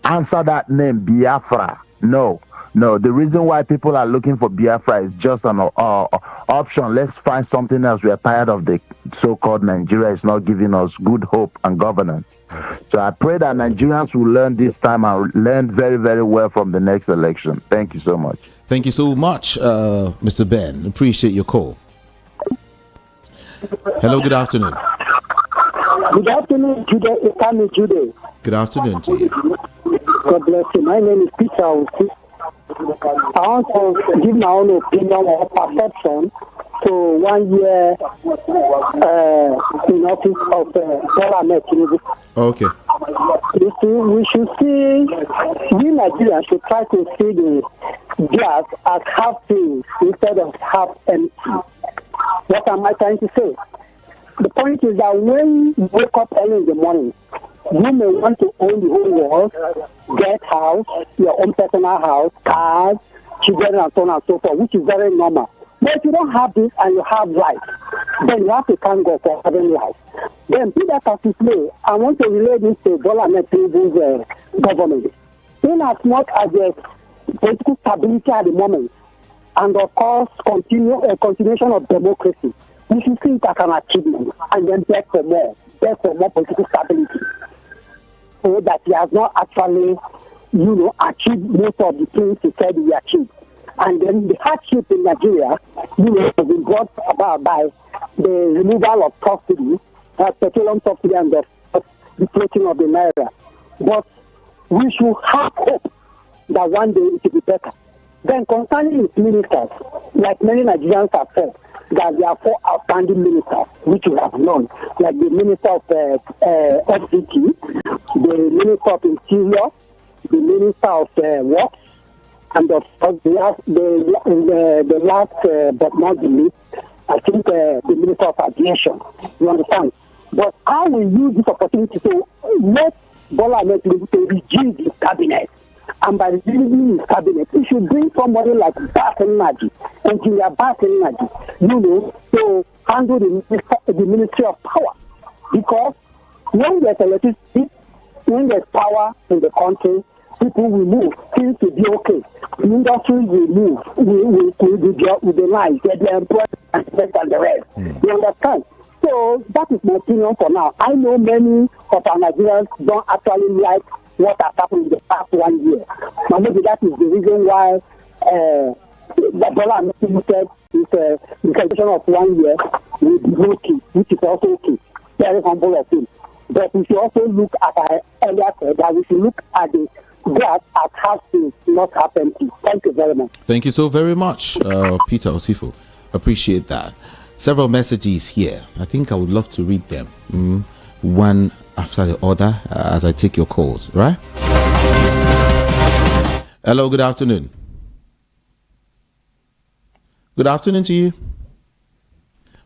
answer that name, Biafra. No, the reason why people are looking for Biafra is just an option. Let's find something else. We are tired of the so-called Nigeria is not giving us good hope and governance. So I pray that Nigerians will learn this time and learn very, very well from the next election. Thank you so much. Thank you so much, Mr. Ben. Appreciate your call. Hello, good afternoon. Good afternoon, Jude. Good afternoon to you. God bless you. My name is Peter. I want to give my own opinion or perception to 1 year in office of Emirate. Okay. You see, we should see, we Nigerians should try to see the glass as half filled instead of half empty. What am I trying to say? The point is that when you wake up early in the morning, you may want to own the whole world, get house, your own personal house, cars, children, and so on and so forth, which is very normal. But if you don't have this and you have life, then you have to thank God for having life. Then put that as it may, I want to relate this to Tinubu's government. In as much as there's political stability at the moment, and of course continuation of democracy, we should see it as an achievement and then beg for more political stability. So that he has not actually, achieved most of the things he said he achieved. And then the hardship in Nigeria, has been brought about by the removal of subsidy, petroleum subsidy and the floating of the naira. But we should have hope that one day it will be better. Then concerning his ministers, like many Nigerians have said, that there are 4 outstanding ministers which we have known, like the Minister of FCT, the Minister of Interior, the Minister of Works, and the last but not the least, I think the Minister of Agitation. You understand? But I will use this opportunity to let Bola Ahmed Tinubu to reduce his cabinet. And by reducing his cabinet, he should bring somebody like Nnamdi, Engineer Nnamdi, to handle the Ministry of Power. Because when there's electricity, when there's power in the country, people will move, things will be okay. The industries will move, will be nice, they'll be employed and the rest. You understand? So that is my opinion for now. I know many of our Nigerians don't actually like what has happened in the past 1 year. But maybe that is the reason why the Bola Ahmed Tinubu said the celebration of 1 year will be okay, which is also okay. Very humble of him. But we should also look at our earlier said that we should look at the glass as half full, not half empty. Thank you very much. Thank you so very much, Peter Osifo. Appreciate that. Several messages here. I think I would love to read them one after the other as I take your calls, right? Hello, good afternoon. Good afternoon to you.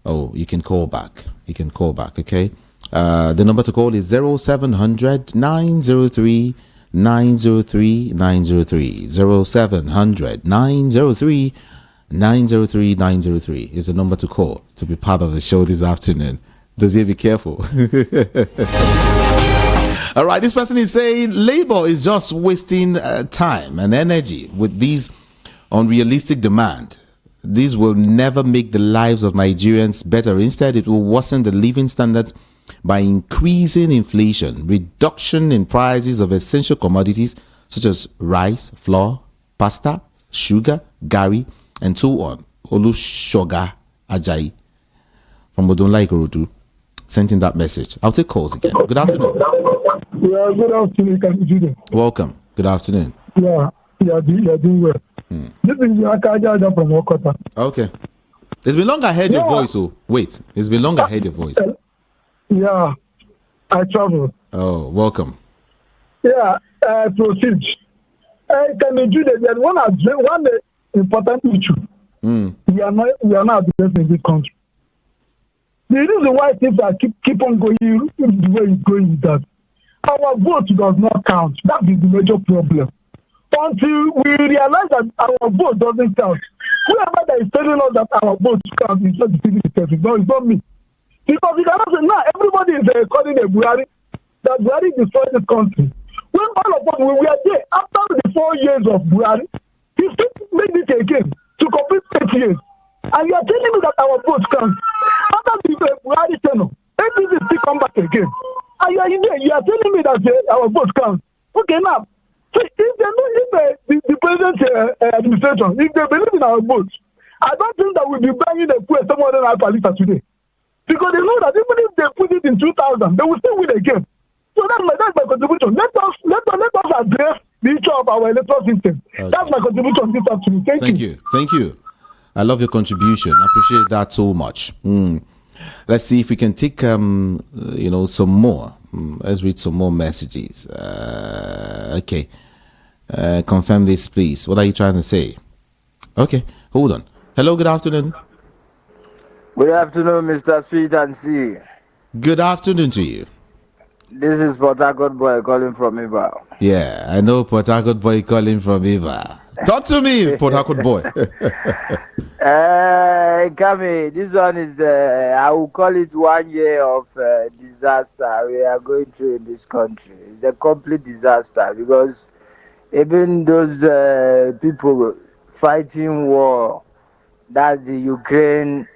Oh, you can call back. Okay? The number to call is 0700 903 903 903. 0700 903 903 903 is the number to call to be part of the show this afternoon. Does he be careful? All right, this person is saying Labour is just wasting time and energy with these unrealistic demand. This will never make the lives of Nigerians better. Instead, it will worsen the living standards by increasing inflation, reduction in prices of essential commodities such as rice, flour, pasta, sugar, gari, and so on. Olushoga Ajayi from Odonla Ikorodu sent in that message. I'll take calls again. Good afternoon. Yeah, good afternoon. Welcome. Good afternoon. Yeah, you're doing well. This is Akaja from Okota. Okay. It's been long I heard your voice. Oh, wait. It's been long I heard your voice. Yeah, I travel. Oh, welcome. Yeah, proceed. Can you do that? One important issue. We are not addressing this country. The reason why things are keep on going the way it's going is that our vote does not count. That is the major problem. Until we realize that our vote doesn't count, whoever that is telling us that our vote counts is not the people itself. It's not me. Because you cannot say, now everybody is calling a Buhari, that Buhari destroyed the country. When all of us, when we are there, after the 4 years of Buhari, he still made it again to complete 8 years. And you are telling me that our vote counts. After the Buhari tenure, APC still come back again. And you are telling me that our vote counts. Okay, now, so if the present administration, if they believe in our votes, I don't think that we'll be buying the fuel somewhere than per liter today. Because they know that even if they put it in 2000, they will still win again. So that's my contribution. Let us address the issue of our electoral system. Okay. That's my contribution this afternoon. Thank you. Thank you. I love your contribution. I appreciate that so much. Let's see if we can take some more. Let's read some more messages. Okay. Confirm this, please. What are you trying to say? Okay, hold on. Hello, good afternoon. Good afternoon, Mr. Sweet and C. Good afternoon to you. This is Port Harcourt boy calling from Iba. Yeah, I know Port Harcourt boy calling from Iba. Talk to me, Port Harcourt boy. Kami, this one is, I will call it 1 year of disaster we are going through in this country. It's a complete disaster because even those people fighting war, that's the Ukraine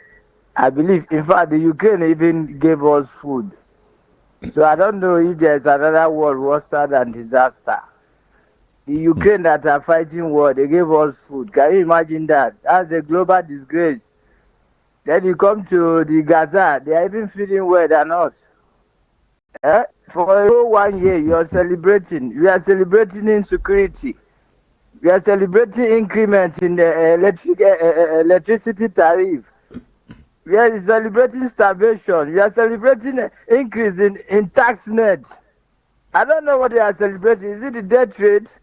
I believe, in fact, the Ukraine even gave us food. So I don't know if there's another war worse than disaster. The Ukraine that are fighting war, they gave us food. Can you imagine that? That's a global disgrace. Then you come to the Gaza, they are even feeding well than us. For a whole 1 year, you are celebrating. We are celebrating insecurity. We are celebrating increments in the electricity tariff. We are celebrating starvation. We are celebrating increase in tax net. I don't know what they are celebrating. Is it the death rate?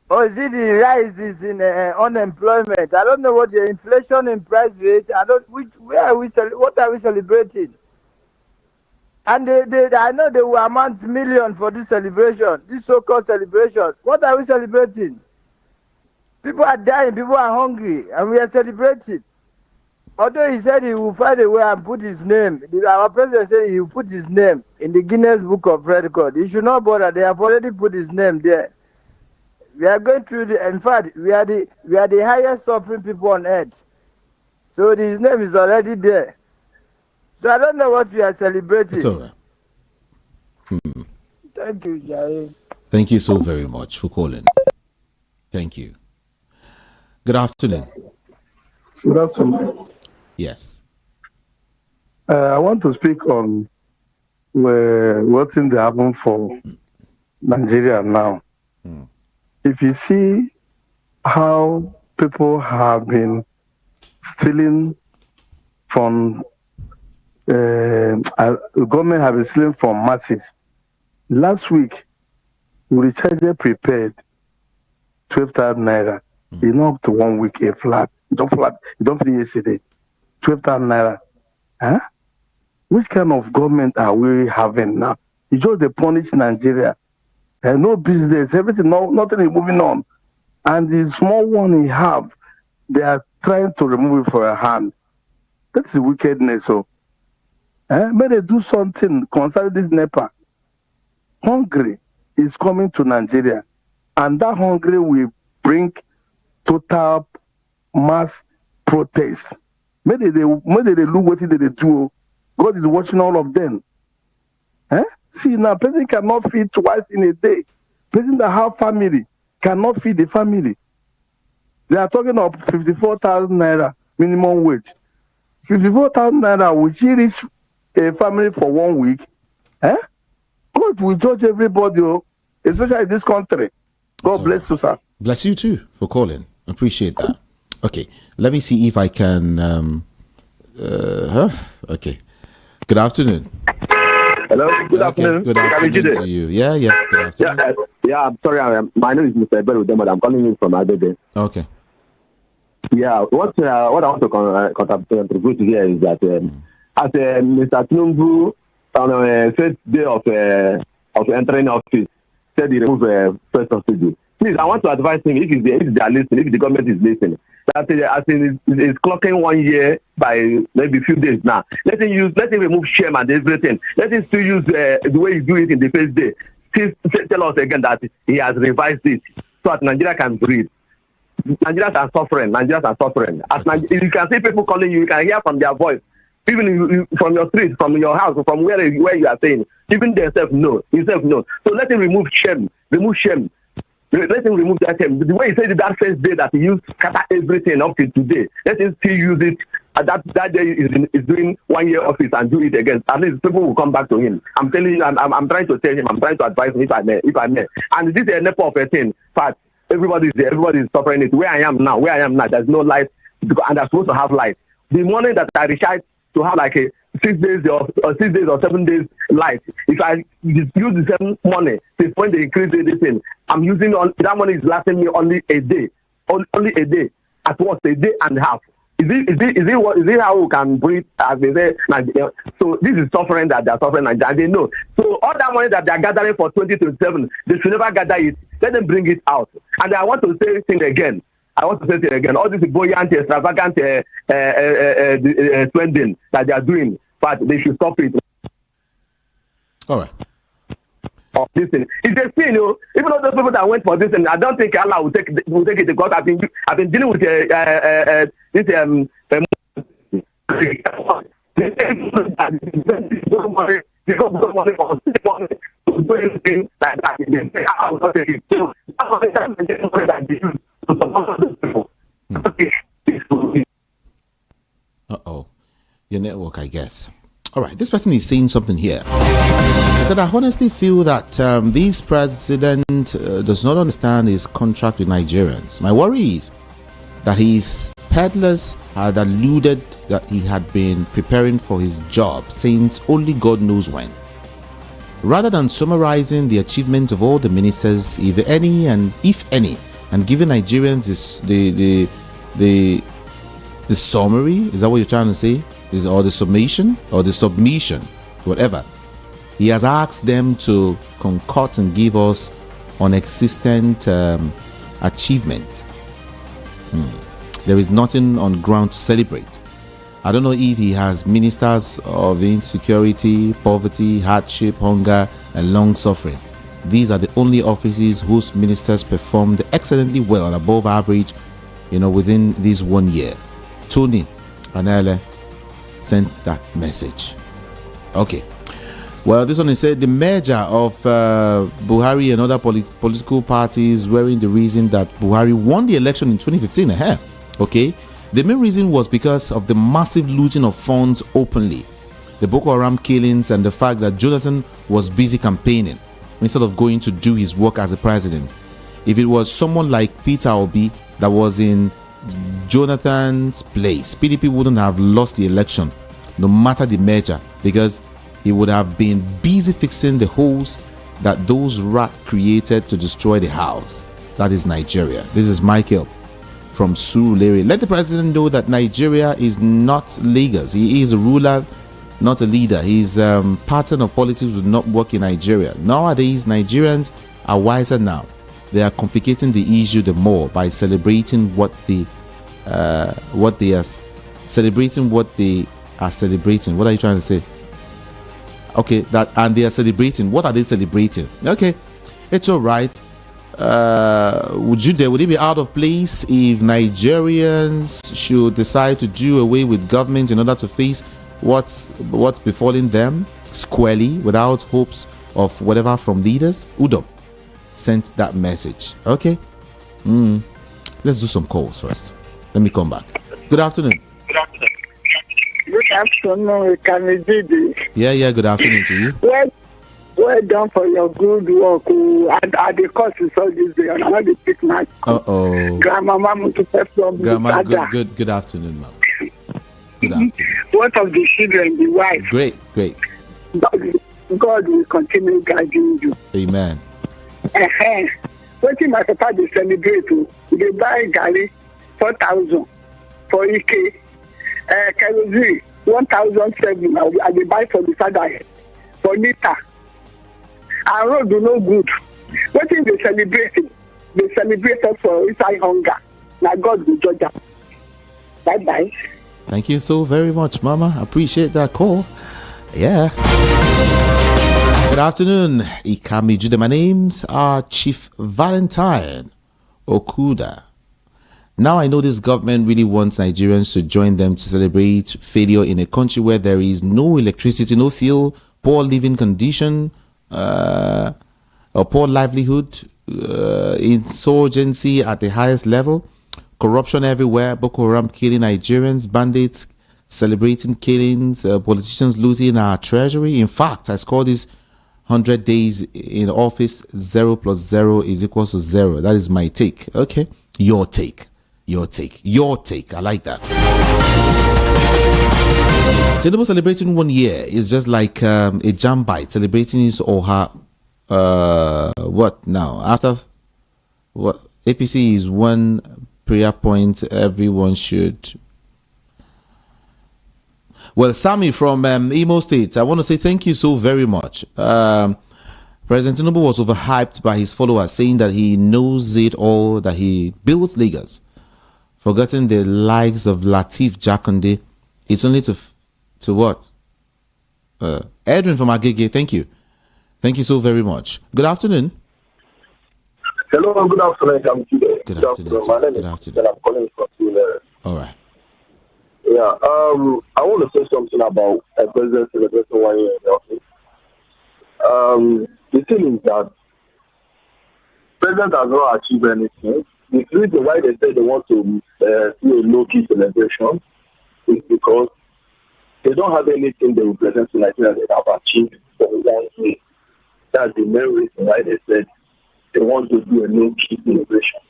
Or is it the rises in unemployment? I don't know what the inflation in price rate. What are we celebrating? And I know they will amount millions for this celebration, this so-called celebration. What are we celebrating? People are dying, people are hungry, and we are celebrating. Although he said he will find a way and put his name, our president said he will put his name in the Guinness Book of Records. He should not bother. They have already put his name there. We are going through in fact, we are the highest suffering people on earth. So his name is already there. So I don't know what we are celebrating. It's all right. Thank you, Jai. Thank you so very much for calling. Thank you. Good afternoon. Good afternoon. Yes. I want to speak on what things happen for Nigeria now. If you see how people have been stealing from the government have been stealing from masses. Last week, we recharged prepared 12,000 naira. It's not up to 1 week a flat. You don't finish yesterday. 12,000 naira. Huh? Which kind of government are we having now? It's just they punish Nigeria. There's no business, everything, nothing is moving on. And the small one he have, they are trying to remove it from your hand. That's the wickedness. So, may they do something concerning this NEPA. Hungry is coming to Nigeria, and that hungry will bring total mass protest. May they look what they do. God is watching all of them. See, now, person cannot feed twice in a day. Person that have family cannot feed the family. They are talking of 54,000 naira minimum wage. 54,000 naira, will she reach a family for 1 week? God will judge everybody, especially in this country. God bless you, sir. Bless you too for calling. Appreciate that. Okay, let me see if I can. Okay. Good afternoon. Hello. Good afternoon. Good afternoon to you. Yeah. Good afternoon. Yeah. I'm sorry. My name is Mr. Ebel, but I'm calling you from Agade. Okay. Yeah. What I want to contribute here is that as Mr. Tinubu on the first day of entering office said he removed first subsidy. Please, I want to advise him if they are listening, if the government is listening, that as is clocking 1 year by maybe a few days now. Let him remove shame and everything. Let him still use the way you do it in the first day. Still tell us again that he has revised it so that Nigeria can breathe. Nigerians are suffering. As you can see people calling you, you can hear from their voice. Even from your street, from your house, from where you are saying, even themselves know. So let him remove shame. Let him remove that shame. The way he said it that first day that he used scatter everything up to today, let him still use it. That day is doing 1 year office and do it again. At least people will come back to him. I'm telling you, I'm trying to tell him, I'm trying to advise him if I may. And this is a NEPA of a thing. But everybody is suffering it. Where I am now, there's no light, and they're supposed to have light. The morning that I recharge to have like a 6 days or 7 days light. If I use the same money, since when they increase anything, I'm using that money is lasting me only a day. Only a day. At what? A day and a half. Is it how we can breathe as they say? So this is suffering that they're suffering and they know. So all that money that they're gathering for 2027, they should never gather it. Let them bring it out. And I want to say it again. All this buoyant, extravagant spending that they are doing, but they should stop it. All right. Listen, it's a sin, even all those people that went for this, and I don't think Allah will take it because I've been dealing with this Uh-oh. Your network, I guess. All right, this person is saying something here. He said, I honestly feel that this president does not understand his contract with Nigerians. My worry is that his peddlers had alluded that he had been preparing for his job since only God knows when. Rather than summarizing the achievements of all the ministers, if any, and giving Nigerians the summary, is that what you're trying to say? Or the summation or the submission, whatever. He has asked them to concoct and give us non-existent achievement. There is nothing on ground to celebrate. I don't know if he has ministers of insecurity, poverty, hardship, hunger, and long suffering. These are the only offices whose ministers performed excellently well and above average, within this 1 year. Tony Anele sent that message. Okay. Well, this one is said the merger of Buhari and other political parties wearing the reason that Buhari won the election in 2015. Okay. The main reason was because of the massive looting of funds openly, the Boko Haram killings, and the fact that Jonathan was busy campaigning instead of going to do his work as a president. If it was someone like Peter Obi that was in Jonathan's place, PDP wouldn't have lost the election, no matter the merger, because he would have been busy fixing the holes that those rats created to destroy the house. That is Nigeria. This is Michael from Surulere. Let the president know that Nigeria is not Lagos. He is a ruler, not a leader. His pattern of politics would not work in Nigeria. Nowadays, Nigerians are wiser now. They are complicating the issue the more by celebrating what they are celebrating. What are you trying to say? Okay, and they are celebrating. What are they celebrating? Okay, it's all right. Would it be out of place if Nigerians should decide to do away with government in order to face what's befalling them squarely without hopes of whatever from leaders? Udom sent that message. Okay. Let's do some calls first. Let me come back. Good afternoon. Good afternoon, Kanu. Yeah, good afternoon to you. Well done for your good work. And the course is all this day. I'm not the pick my Grandma to perform. Grandma, good afternoon, ma'am. Good afternoon. What of the children, the wife? Great. God will continue guiding you. Amen. What in my papa they celebrate? They buy Gary 4,000 for Ike. Kerosene 1,007. I they buy for the father for Nita. Our road do no good. What is they celebrating? They celebrate us for inside hunger. Now God will judge us. Bye. Thank you so very much, Mama. Appreciate that call. Yeah. Good afternoon, Ikami Jude. My names are Chief Valentine Okuda. Now I know this government really wants Nigerians to join them to celebrate failure in a country where there is no electricity, no fuel, poor living condition, or poor livelihood, insurgency at the highest level, corruption everywhere, Boko Haram killing Nigerians, bandits celebrating killings, politicians losing our treasury. In fact, I scored this 100 days in office, 0 + 0 = 0. That is my take. Okay, your take. I like that. Tinubu celebrating 1 year is just like a jam bite celebrating his or her. What now? After what? APC is one prayer point everyone should. Well, Sammy from Imo State, I want to say thank you so very much. President Tinubu was overhyped by his followers, saying that he knows it all, that he built Lagos, forgetting the likes of Lateef Jakonde. It's only to what? Edwin from Agege, thank you so very much. Good afternoon. Hello, good afternoon. Good afternoon. My name is I'm calling from Surulere. All right. Yeah, I want to say something about a president celebrating 1 year in the office. The thing is that president has not achieved anything. The reason why they say they want to do a low-key celebration is because they don't have anything they represent in Nigeria they have achieved for 1 year. That's the main reason why they said they want to do a low-key celebration.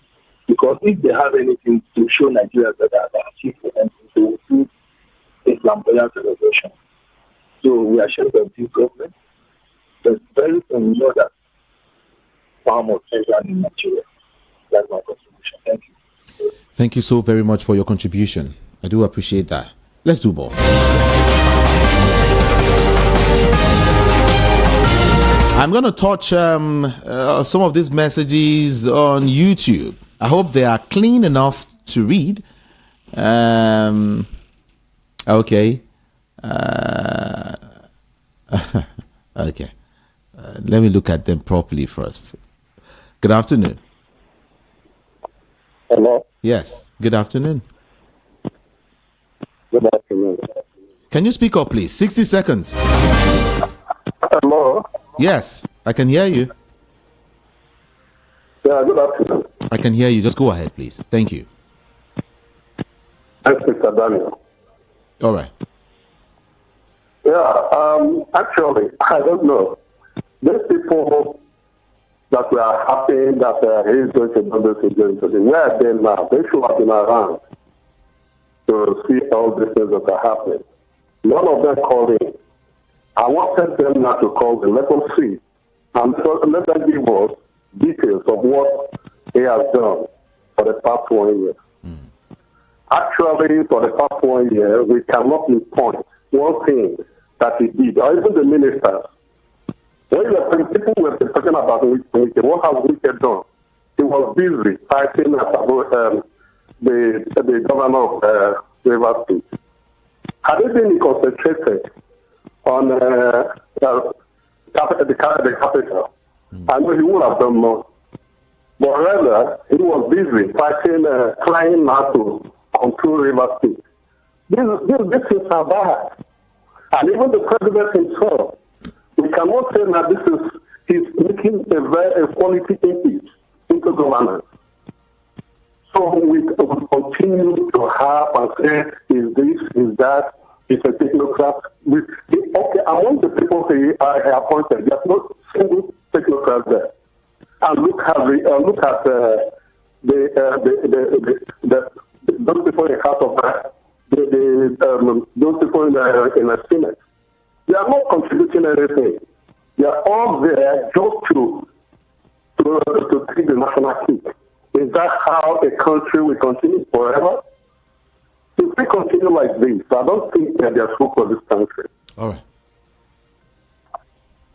Because if they have anything to show Nigeria that they have achieved for them, they will do a flamboyant celebration. So we are ashamed of this government. But very soon we know that far more change in Nigeria. That's my contribution. Thank you. Thank you so very much for your contribution. I do appreciate that. Let's do more. I'm going to touch some of these messages on YouTube. I hope they are clean enough to read. Okay. Okay. Let me look at them properly first. Good afternoon. Hello. Yes. Good afternoon. Good afternoon. Can you speak up, please? 60 seconds. Hello. Yes, I can hear you. Yeah, good afternoon. I can hear you. Just go ahead, please. Thank you. Thanks, Mr. Daniel. All right. Yeah, actually, I don't know. These people that we are happy that he's going to do this, he's going to do. Where are they now? They should have been around to see all these things that are happening. None of them called in. I wanted them not to call in. Let them see. And so let them give us details of what he has done for the past 1 year. Actually, for the past 1 year, we cannot pinpoint one thing that he did, or even the ministers. When people were talking about Wike, what has Wike done? He was busy fighting about the governor of Rivers State. Had he been concentrated on the capital, I know he would have done more. But rather, he was busy fighting, trying not to control Rivers State. These things are bad. And even the president himself, we cannot say that he's making a quality input into governance. So we continue to have and say, is this, is that, is a technocrat. Okay, among the people he appointed, there's no single technocrat there. And look at those people in the House of those people in the Senate. They are not contributing anything. They are all there just to take the national cake. Is that how a country will continue forever? If we continue like this, I don't think that there's hope for this country. All right.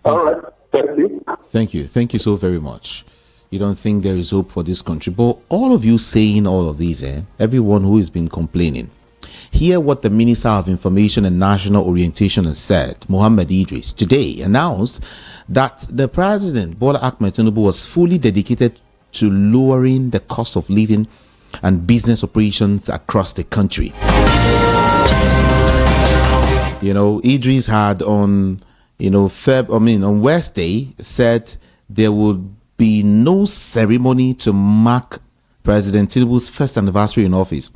All right. Thank you. Thank you. Thank you so very much. You don't think there is hope for this country, but all of you saying all of these, everyone who has been complaining, hear what the Minister of Information and National Orientation has said. Mohammed Idris today announced that the President Bola Ahmed Tinubu was fully dedicated to lowering the cost of living and business operations across the country. You know, Idris had on Wednesday said there would be no ceremony to mark President Tinubu's first anniversary in office.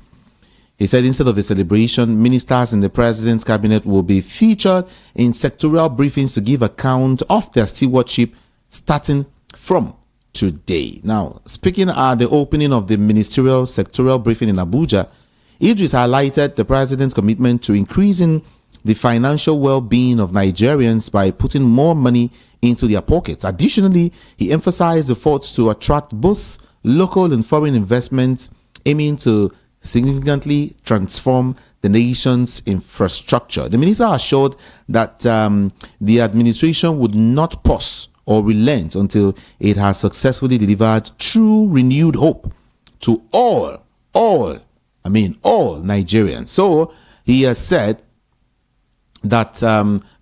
He said instead of a celebration, ministers in the president's cabinet will be featured in sectorial briefings to give account of their stewardship starting from today. Now, speaking at the opening of the ministerial sectorial briefing in Abuja, Idris highlighted the president's commitment to increasing the financial well-being of Nigerians by putting more money into their pockets. Additionally, he emphasized efforts to attract both local and foreign investments, aiming to significantly transform the nation's infrastructure. The minister assured that the administration would not pause or relent until it has successfully delivered true renewed hope to all Nigerians. So he has said that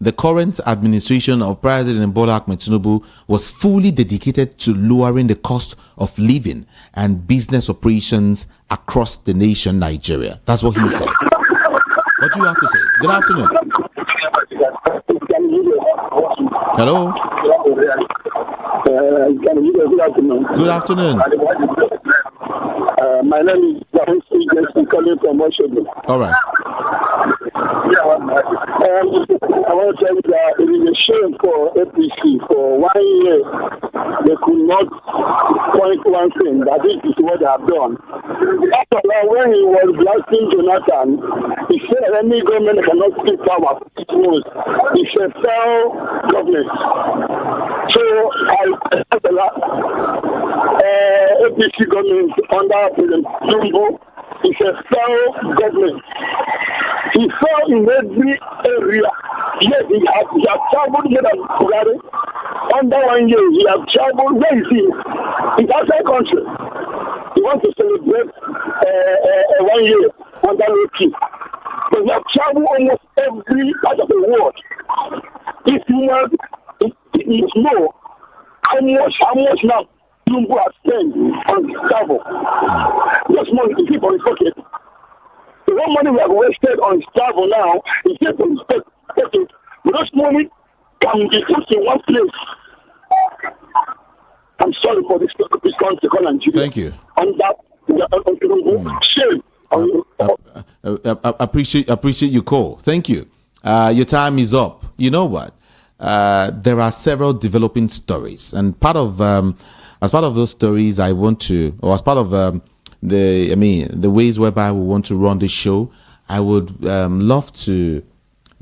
the current administration of President Bola Ahmed Tinubu was fully dedicated to lowering the cost of living and business operations across the nation, Nigeria. That's what he said. what do you have to say? Good afternoon. Hello. Good afternoon. My name is Nnamdi, calling from Oshogo. All right. I want to tell you that it is a shame for APC. For 1 year, they could not point one thing, that this is what they have done. After that, when he was blasting Jonathan, he said any government cannot speak power. It's a failed government. So APC government under President Tinubu is a failed government. He fell in every area. Yes, he has traveled more than Buhari. Under 1 year, he has traveled. Where is he? He's outside country. He wants to celebrate 1 year under Loki. But he has traveled almost every part of the world. If you want, you know how much now Tinubu has spent on travel. Just money to keep on his pocket. The one money we have wasted on travel now is just on his pocket. This money can be put in one place. I'm sorry for this country. Thank you. On that, shame. Appreciate your call. Thank you. Your time is up. You know what? There are several developing stories, and as part of those stories, I want to, or as part of the ways whereby we want to run the show, I would love to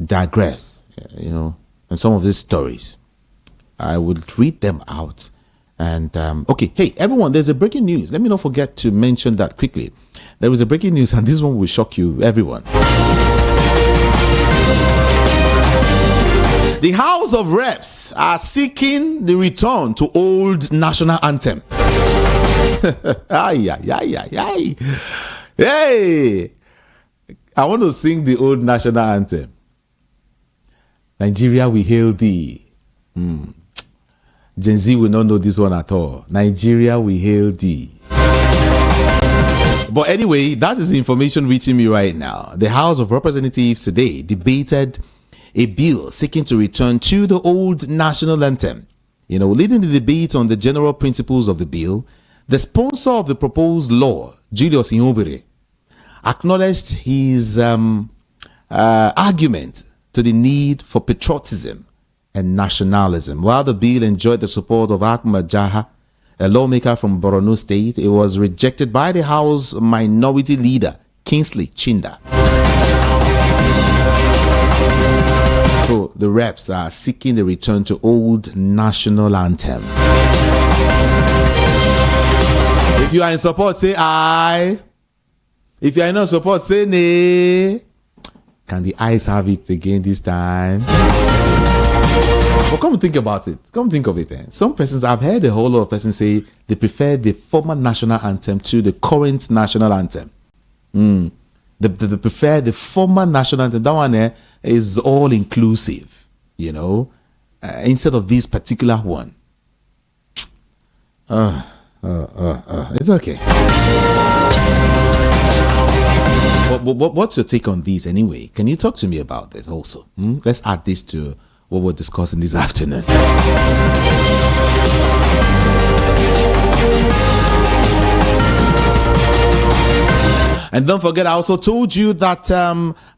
digress, in some of these stories. I would read them out. And okay, hey everyone, there's a breaking news. Let me not forget to mention that quickly. There is a breaking news, and this one will shock you, everyone. The House of Reps are seeking the return to old national anthem. Hey, I want to sing the old national anthem. Nigeria, we hail thee. Gen Z will not know this one at all. Nigeria, we hail thee. But anyway, that is the information reaching me right now. The House of Representatives today debated a bill seeking to return to the old national anthem. Leading the debate on the general principles of the bill, the sponsor of the proposed law, Julius Ihobere, acknowledged his argument to the need for patriotism and nationalism. While the bill enjoyed the support of Ahmed Jaha, a lawmaker from Borno State, it was rejected by the House Minority Leader, Kingsley Chinda. So the reps are seeking the return to old national anthem. If you are in support, say aye. If you are not in support, say nay. Can the eyes have it again this time? But come think about it. Come think of it. Some persons, I've heard a whole lot of persons say they prefer the former national anthem to the current national anthem. They prefer the former national anthem. That one is all inclusive, instead of this particular one. It's okay. What's your take on these anyway? Can you talk to me about this also? Let's add this to what we're discussing this afternoon. And don't forget, I also told you that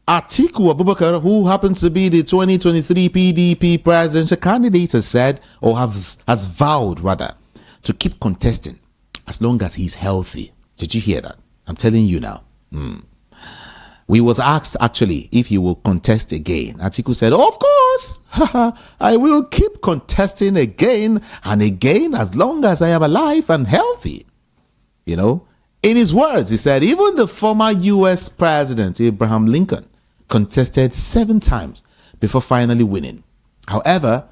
Atiku Abubakar, who happens to be the 2023 PDP presidential candidate, has said, or has vowed rather, to keep contesting as long as he's healthy. Did you hear that? I'm telling you now. We was asked actually if he will contest again. Atiku said, of course, I will keep contesting again and again as long as I am alive and healthy. In his words, he said, even the former U.S. President Abraham Lincoln contested 7 times before finally winning. However,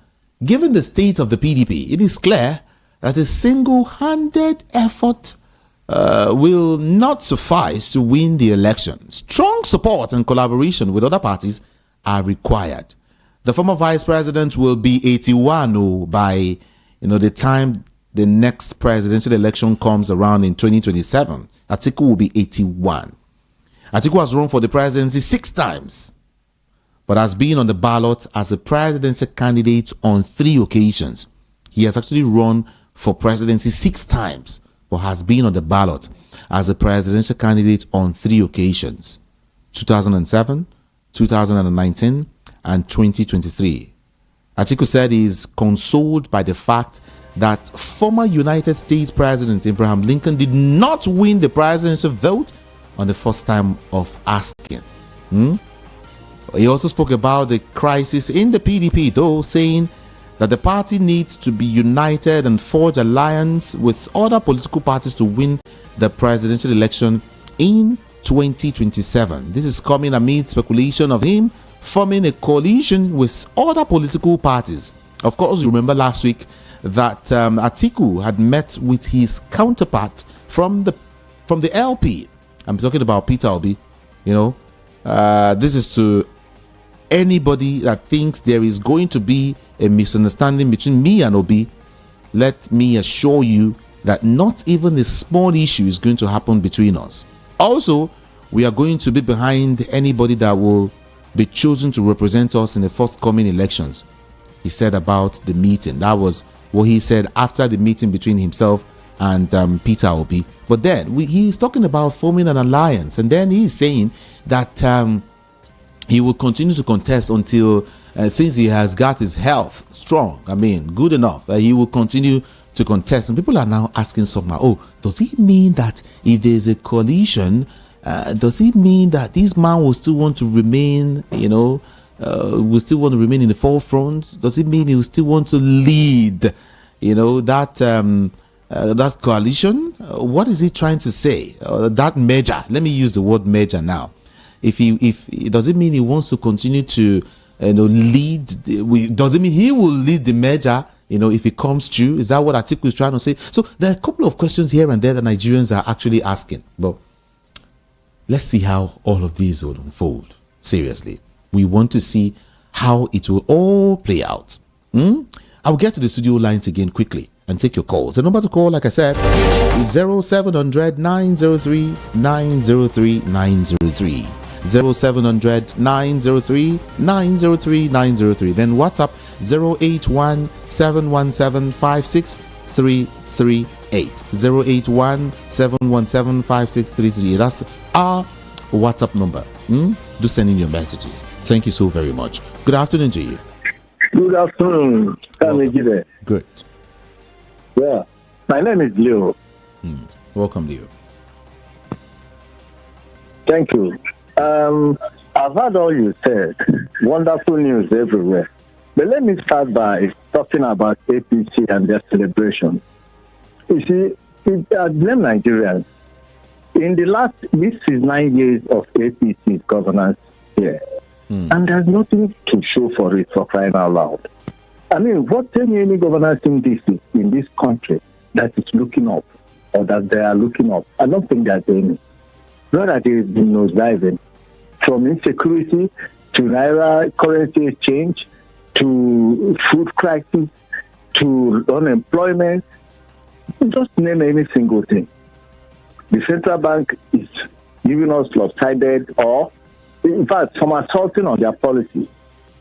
given the state of the PDP, it is clear that a single-handed effort will not suffice to win the election. Strong support and collaboration with other parties are required. The former vice president will be 81 by the time the next presidential election comes around in 2027. Atiku will be 81. Atiku has run for the presidency 6 times, but has been on the ballot as a presidential candidate on 3 occasions. He has actually run for presidency 6 times, but has been on the ballot as a presidential candidate on 3 occasions: 2007, 2019, and 2023. Atiku said he is consoled by the fact that former United States President Abraham Lincoln did not win the presidential vote on the first time of asking. He also spoke about the crisis in the PDP, though, saying that the party needs to be united and forge alliance with other political parties to win the presidential election in 2027. This is coming amid speculation of him forming a coalition with other political parties. Of course, you remember last week that Atiku had met with his counterpart from the LP. I'm talking about Peter Obi. This is to anybody that thinks there is going to be a misunderstanding between me and Obi. Let me assure you that not even a small issue is going to happen between us. Also, we are going to be behind anybody that will be chosen to represent us in the forthcoming elections. He said about the meeting. That was what he said after the meeting between himself and Peter Obi. But then he's talking about forming an alliance, and then he's saying that he will continue to contest until, since he has got his health strong, good enough, he will continue to contest. And people are now asking somehow, does it mean that if there's a coalition, does it mean that this man will still want to remain, will still want to remain in the forefront? Does it mean he will still want to lead, that coalition? What is he trying to say? That merger. Let me use the word merger now. If does it mean he wants to continue to lead? Does it mean he will lead the merger? If it comes true, is that what Atiku is trying to say? So there are a couple of questions here and there that Nigerians are actually asking. But let's see how all of these will unfold. Seriously, we want to see how it will all play out. I'll get to the studio lines again quickly and take your calls. The number to call, like I said, is 0700 903 903 903. 0700 903 903 903. Then WhatsApp 081 717 56338. 081 717 56338. That's our WhatsApp number. Do send in your messages. Thank you so very much. Good afternoon to you. Good afternoon. Good. Yeah. My name is Leo. Welcome, Leo. Thank you. I've heard all you said. Wonderful news everywhere. But let me start by talking about APC and their celebration. You see, I blame Nigerians. In this is 9 years of APC's governance here. And there's nothing to show for it, for crying out loud. What any governance in this country that is looking up, or that they are looking up? I don't think there's any. Rather, there is been nosediving from insecurity to naira currency exchange to food crisis to unemployment. Just name any single thing. The central bank is giving us lopsided, or in fact, some assaulting on their policy.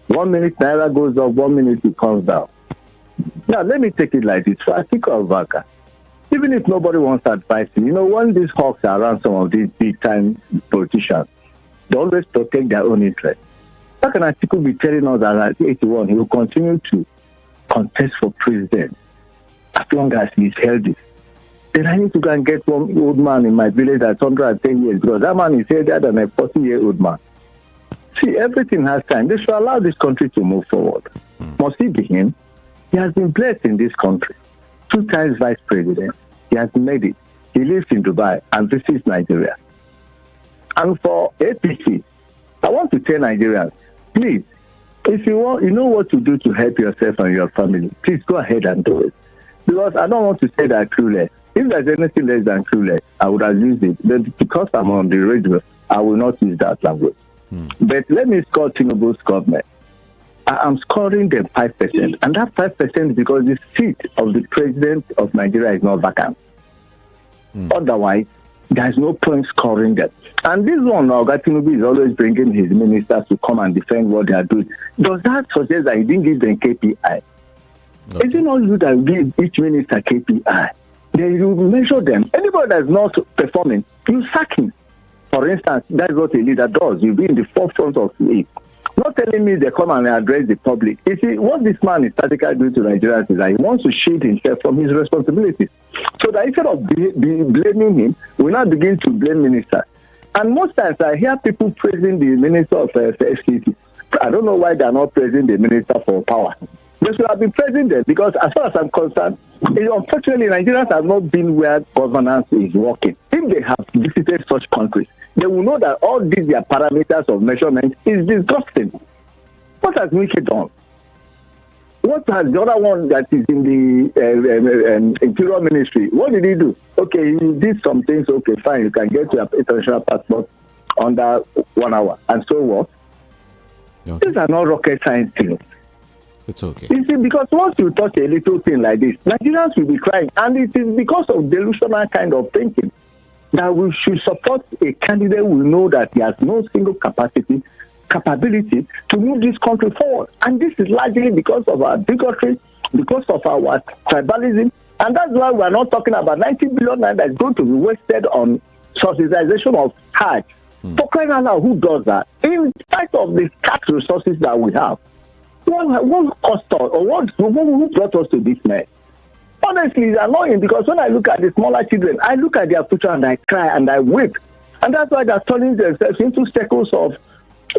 1 minute naira goes up, 1 minute it comes down. Now, let me take it like this. For Atiku Abubakar, even if nobody wants to advise him, when these hawks are around some of these big-time politicians, they always protect their own interests. How can Atiku be telling us that at 81 he will continue to contest for president as long as he's healthy? Then I need to go and get one old man in my village that's 110 years, because that man is healthier than a 40-year-old man. See, everything has time. They should allow this country to move forward. Must it be him? He has been blessed in this country. 2 times vice president. He has made it. He lives in Dubai and visits Nigeria. And for APC, I want to tell Nigerians, please, if you know what to do to help yourself and your family, please go ahead and do it. Because I don't want to say that clueless. If there's anything less than clueless, I would have used it. But because I'm on the radio, I will not use that language. But let me score Tinubu's government. I'm scoring them 5%. And that 5% is because the seat of the president of Nigeria is not vacant. Otherwise, there's no point scoring them. And this one, Tinubu is always bringing his ministers to come and defend what they are doing. Does that suggest that he didn't give them KPI? Okay. Is it not you that give each minister KPI? Then you measure them. Anybody that's not performing, you sack him. For instance, that's what a leader does. You be in the forefront of it. Not telling me they come and address the public. You see, what this man is statically doing to Nigerians is that he wants to shield himself from his responsibilities. So that instead of blaming him, we now begin to blame ministers. And most times I hear people praising the minister of FCT. I don't know why they are not praising the minister for power. They should have been praising them because as far as I'm concerned, unfortunately, Nigerians have not been where governance is working. If they have visited such countries, they will know that all these their parameters of measurement is disgusting. What has Wiki done? What has the other one that is in the Interior Ministry? What did he do? Okay, he did some things. Okay, fine, you can get your international passport under 1 hour. And so what? Okay. These are not rocket science things. It's okay. You see, because once you touch a little thing like this, Nigerians will be crying. And it is because of delusional kind of thinking that we should support a candidate who know that he has no single capability to move this country forward. And this is largely because of our bigotry, because of our tribalism. And that's why we're not talking about 90 billion that is going to be wasted on subsidization of Hajj. For crying out loud, who does that? In spite of the tax resources that we have, what cost us, or who brought us to this mess? Honestly, it's annoying because when I look at the smaller children, I look at their future and I cry and I weep. And that's why they're turning themselves into circles of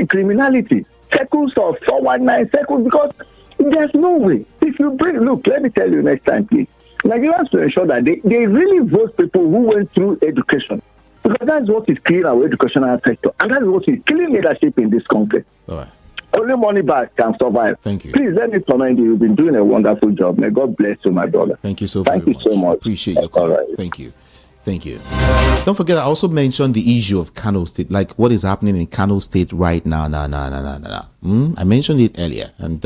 criminality, circles of 419 circles, because there's no way. If you look, let me tell you next time, please. Nigerians to ensure that they really vote people who went through education. Because that's what is killing our educational sector. And that's what is killing leadership in this country. All right. Only money back can survive. Thank you. Please let me commend you. You've been doing a wonderful job. May God bless you, my brother. Thank you so Thank you so much. Appreciate your call. Right. Thank you. Thank you. Don't forget, I also mentioned the issue of Kano State, like what is happening in Kano State right now. I mentioned it earlier, and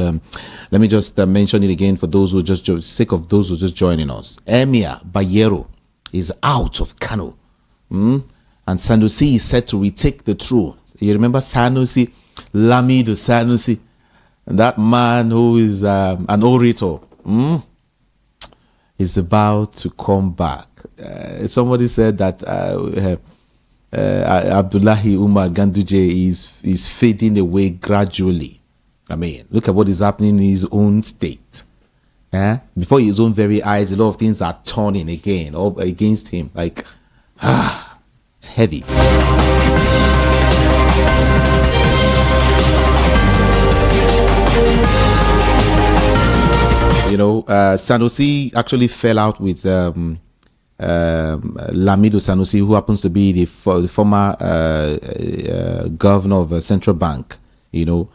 let me just mention it again for those who sake of those who just joining us. Emir Bayero is out of Kano, and Sanusi is set to retake the throne. You remember Sanusi, Lamido Sanusi, that man who is an orator, is about to come back. Somebody said that Abdullahi Umar Ganduje is fading away gradually. I mean, look at what is happening in his own state. Before his own very eyes, a lot of things are turning again or against him. Like, it's heavy. You know, Sanusi actually fell out with Lamido Sanusi, who happens to be the former governor of Central Bank. You know,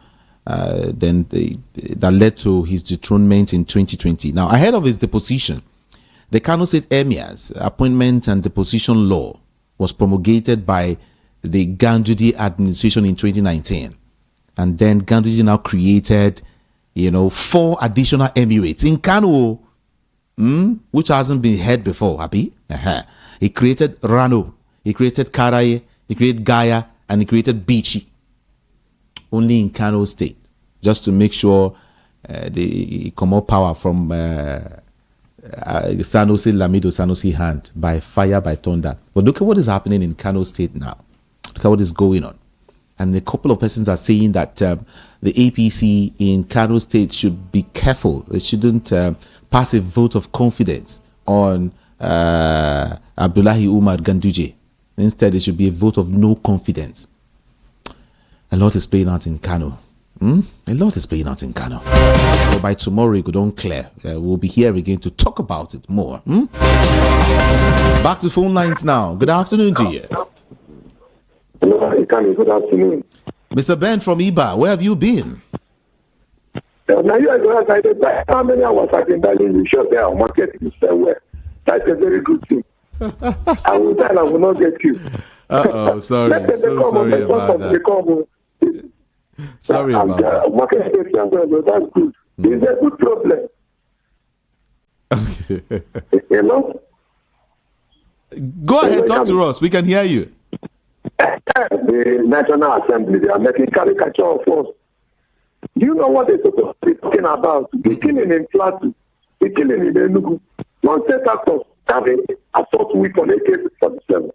then that led to his dethronement in 2020. Now, ahead of his deposition, the Kano State Emir's appointment and deposition law was promulgated by the Ganduje administration in 2019, and then Ganduje now created, 4 additional emirates in Kano, which hasn't been heard before, Abi. He created Rano, he created Karaye, he created Gaya, and he created Bichi. Only in Kano State, just to make sure they come up power from Sanusi, Lamido Sanusi hand by fire, by thunder. But look at what is happening in Kano State now. Look at what is going on. And a couple of persons are saying that the APC in Kano State should be careful. They shouldn't pass a vote of confidence on Abdullahi Umar Ganduje. Instead, it should be a vote of no confidence. A lot is playing out in Kano. A lot is playing out in Kano. So by tomorrow, it don't clear. We'll be here again to talk about it more. Back to phone lines now. Good afternoon to you. Hello, good afternoon. Mr. Ben from Iba, where have you been? Now you are going to say, how many hours I've been telling you, sure, our market is well. That's a very good thing. I will tell I will not get you. Sorry. So sorry about that. Sorry about that. Market is well, that's good. It's a good problem. Okay. Go ahead, talk to us. We can hear you. The National Assembly, they are making caricature of us. Do you know what they're supposed to be talking about? The killing in Plateau, the killing in Enugu. Non-state actors having assault week on AK-47.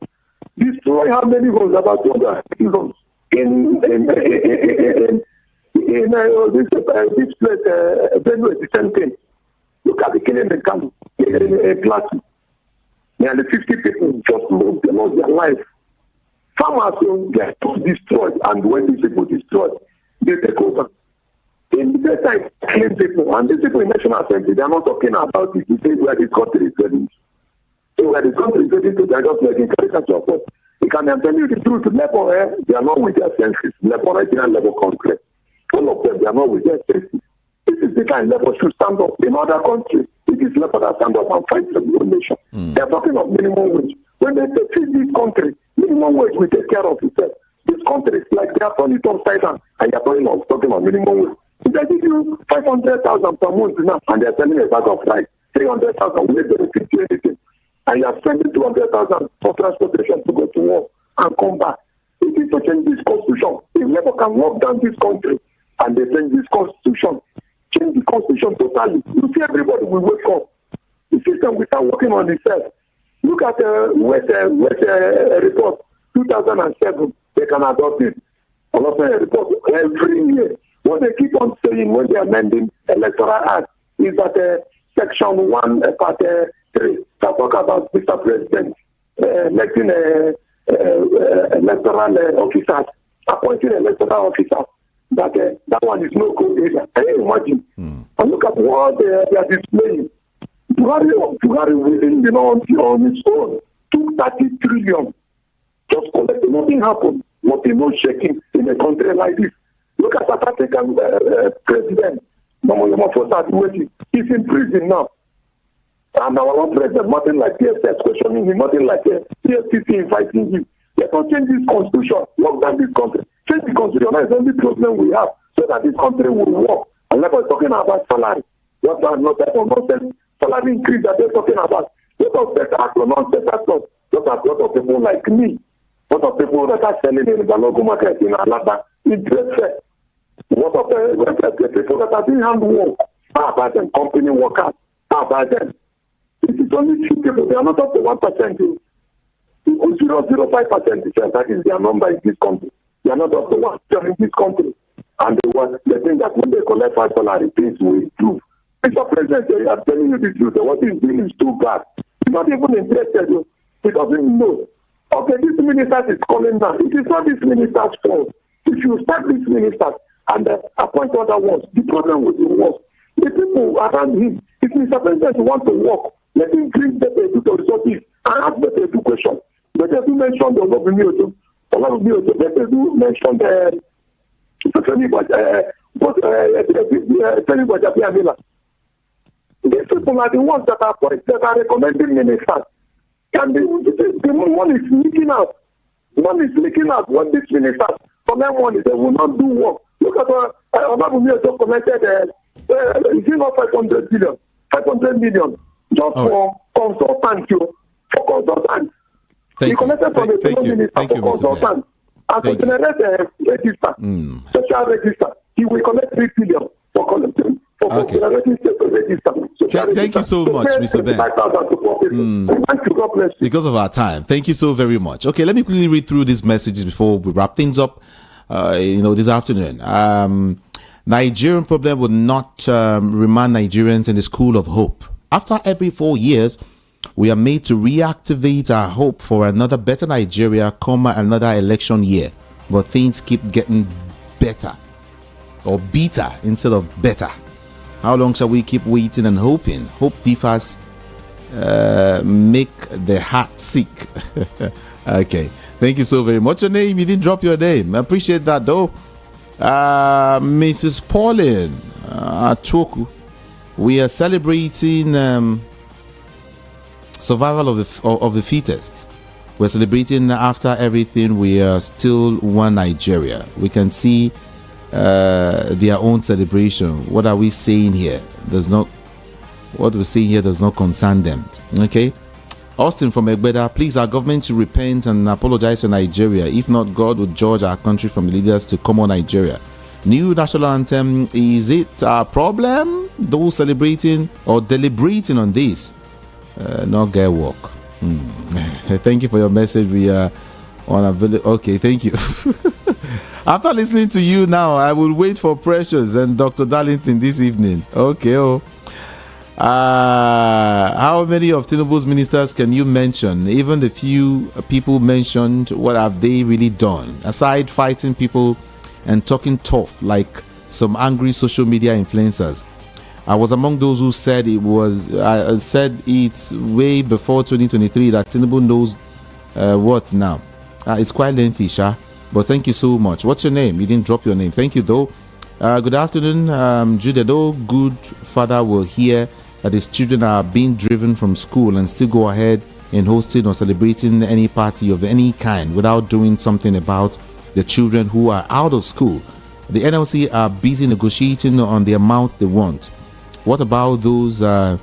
Destroy how many homes? About 200 homes. In this place, Benue, the same thing. Look at the killing in Kano, in Plateau. Nearly 50 people just lost their life. Farmers will get destroyed, and when these people destroyed, they take over. In the time, killing people, and these people in National Assembly, they are not talking about it. They say where this country is heading. So where this country is heading to, they are just making caricature of us. They can tell you the truth. Labour, they are not with their senses. Labour, Nigerian Labour Congress. All of them, they are not with their senses. This is the kind Labour should stand up. In other countries, it is Labour that stand up and fight for the nation. They are talking of minimum wage. When they feed this country, minimum wage will take care of itself. This country is like they are turning it upside down, and they are talking of minimum wage. If they give you 500,000 per month now, and they are selling a bag of rice, 300,000, will they benefit you anything? And you are spending 200,000 for transportation to go to work and come back. It is to change this constitution. If Labour can lock down this country and they change this constitution, change the constitution totally, you see everybody will wake up. The system will start working on itself. Look at West report 2007. They can adopt it. Also a report every year. What they keep on saying when they are amending electoral act is that section 1 part 3 that talk about Mr. President electing electoral officers, appointing electoral officers. That one is no good either. Can you imagine? And look at what they are displaying. Buhari winning, on his own, took 30 trillion. Just collecting, nothing happened. Nothing, no shaking in a country like this. Look at South African president, he's in prison now. And our own president, nothing like PSS questioning him, nothing like PSCC inviting him. Let us change this constitution, lock down this country. Change the constitution, that's the only problem we have, so that this country will work. And let us talking about salary. What are not that nonsense salary increase that they're talking about? Let us set actors, non-set actors. What are a lot of people like me? What are people that are selling in the local market in Alaba, in trade fair? What of the people that are doing handwork? How about them company workers? How about them? It is only few people. They are not up to 1%. 0.005%. That is their number in this country. They are not up to 1% in this country. And they think that when they collect 5 salary, things will improve. Mr. President, they are telling you the truth. What he's doing is too bad. He's not even interested. He doesn't know. Okay, this minister is calling now. It is not this minister's fault. If you start this minister and appoint other ones, the problem will be worse. The people around him, if Mr. President wants to work, let him bring better resources and ask better education. Better do mention the Olobumi Ojo. Better do mention the these people are the ones that are recommending ministers. And the money is leaking out. Money is leaking out. When these ministers collect money, they will not do work. Look at what Olobumi Ojo collected. Is it not 500 billion? 500 million just for consultants. For consultants. He collected from the minister for consultants. And to generate a register, social register, he will collect 3 billion for collecting. Thank you so much, Mr. Ben. Because of our time. Thank you so very much. Okay, let me quickly read through these messages before we wrap things up. This afternoon. Nigerian problem would not remand Nigerians in the school of hope. After every 4 years, we are made to reactivate our hope for another better Nigeria, another election year. But things keep getting better or better instead of better. How long shall we keep waiting and hoping? Hope differs, make the heart sick. Okay. Thank you so very much. Your name, you didn't drop your name. I appreciate that though. Mrs. Pauline Atoku, we are celebrating survival of the fittest. We're celebrating after everything. We are still one Nigeria. We can see their own celebration. What are we saying here? What we're saying here does not concern them. Okay. Austin from Egbeda, please, our government to repent and apologize to Nigeria. If not, God would judge our country from the leaders to come on Nigeria. New national anthem, is it a problem? Those celebrating or deliberating on this, not get work. Thank you for your message. We are on a okay, thank you. After listening to you now, I will wait for Precious and Dr. Darlington this evening. Okay, how many of Tinubu's ministers can you mention? Even the few people mentioned, what have they really done? Aside fighting people and talking tough like some angry social media influencers. I was among those who said I said it way before 2023 that Tinubu knows what now. It's quite lengthy, Sha. But thank you so much. What's your name? You didn't drop your name. Thank you, though. Good afternoon, Jude. Though good father will hear that his children are being driven from school and still go ahead in hosting or celebrating any party of any kind without doing something about the children who are out of school. The NLC are busy negotiating on the amount they want. What about those that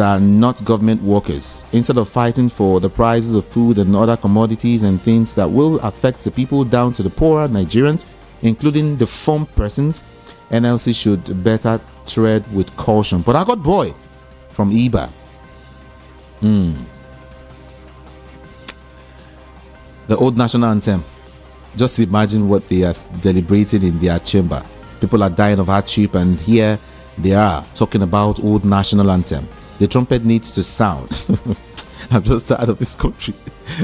are not government workers? Instead of fighting for the prices of food and other commodities and things that will affect the people down to the poorer Nigerians, including the farm persons, NLC should better tread with caution. But I got boy from Iba. The old national anthem. Just imagine what they are deliberating in their chamber. People are dying of hardship, and here they are talking about old national anthem. The trumpet needs to sound. I'm just tired of this country.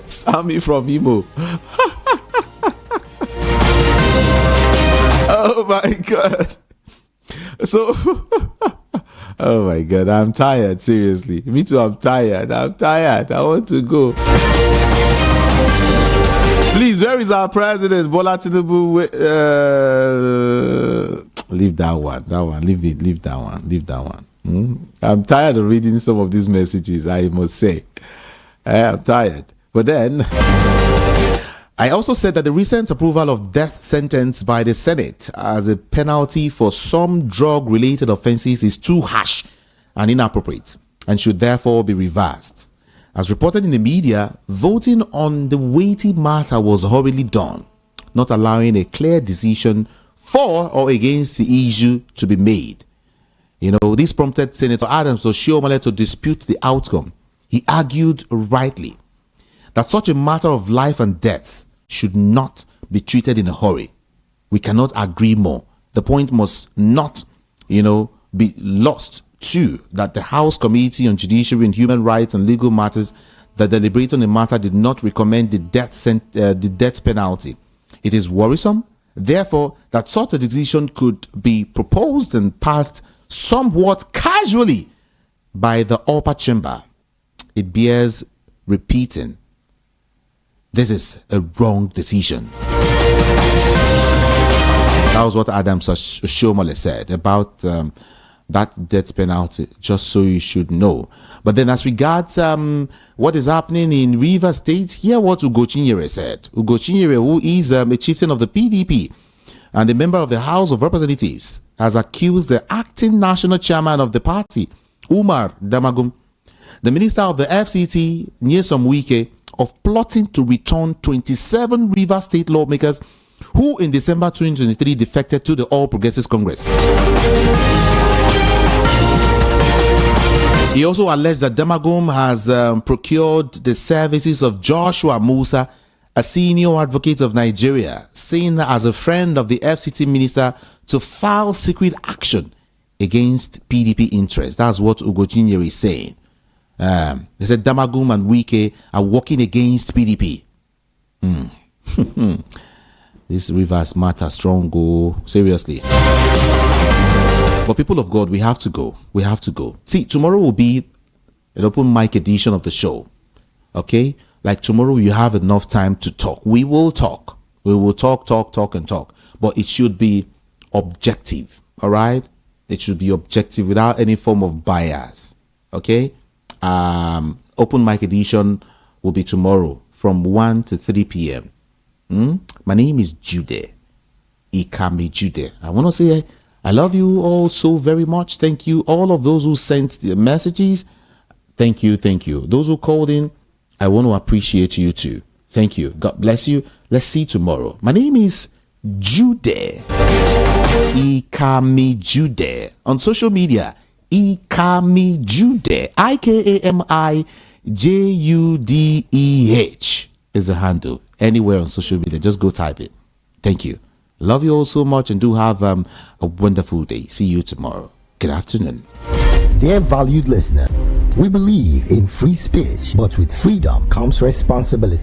Sammy from Imo. Oh my God. So, oh my God, I'm tired, seriously. Me too, I'm tired. I want to go. Please, where is our president, Bola Tinubu? Leave that one. Leave that one. I'm tired of reading some of these messages, I must say. I'm tired. But then, I also said that the recent approval of death sentence by the Senate as a penalty for some drug-related offenses is too harsh and inappropriate and should therefore be reversed. As reported in the media, voting on the weighty matter was hurriedly done, not allowing a clear decision for or against the issue to be made. This prompted Senator Adams Oshiomhole to dispute the outcome. He argued rightly that such a matter of life and death should not be treated in a hurry. We cannot agree more. The point must not, be lost too, that the House Committee on Judiciary and Human Rights and Legal Matters that deliberated on the matter did not recommend the death penalty. It is worrisome, therefore, that such a decision could be proposed and passed somewhat casually by the upper chamber. It bears repeating. This is a wrong decision. That was what Adams Oshiomhole said about that death penalty, just so you should know. But then as regards what is happening in Rivers State, hear what Ugochinyere said. Ugochinyere, who is a chieftain of the PDP and a member of the House of Representatives, has accused the acting national chairman of the party, Umar Damagum, the minister of the FCT, Nyesom Wike, of plotting to return 27 Rivers State lawmakers who in December 2023 defected to the All Progressives Congress. He also alleged that Damagum has procured the services of Joshua Musa, a senior advocate of Nigeria, seen as a friend of the FCT minister, to file secret action against PDP interests. That's what Ugochinyere is saying. They said Damagum and Wike are working against PDP. This Rivers matter strong, go seriously. But people of God, we have to go. We have to go. See, tomorrow will be an open mic edition of the show. Okay? Like tomorrow, you have enough time to talk. We will talk. We will talk. But it should be objective. All right? It should be objective without any form of bias. Okay? Open mic edition will be tomorrow from 1 to 3 p.m. My name is Jude. Ikame Jude. I want to say I love you all so very much. Thank you. All of those who sent the messages. Thank you. Those who called in, I want to appreciate you too. Thank you. God bless you. Let's see tomorrow. My name is Jude. Ikami Jude. On social media, Ikami Jude. IKAMIJUDEH is the handle. Anywhere on social media, just go type it. Thank you. Love you all so much and do have a wonderful day. See you tomorrow. Good afternoon. Dear valued listener, we believe in free speech, but with freedom comes responsibility.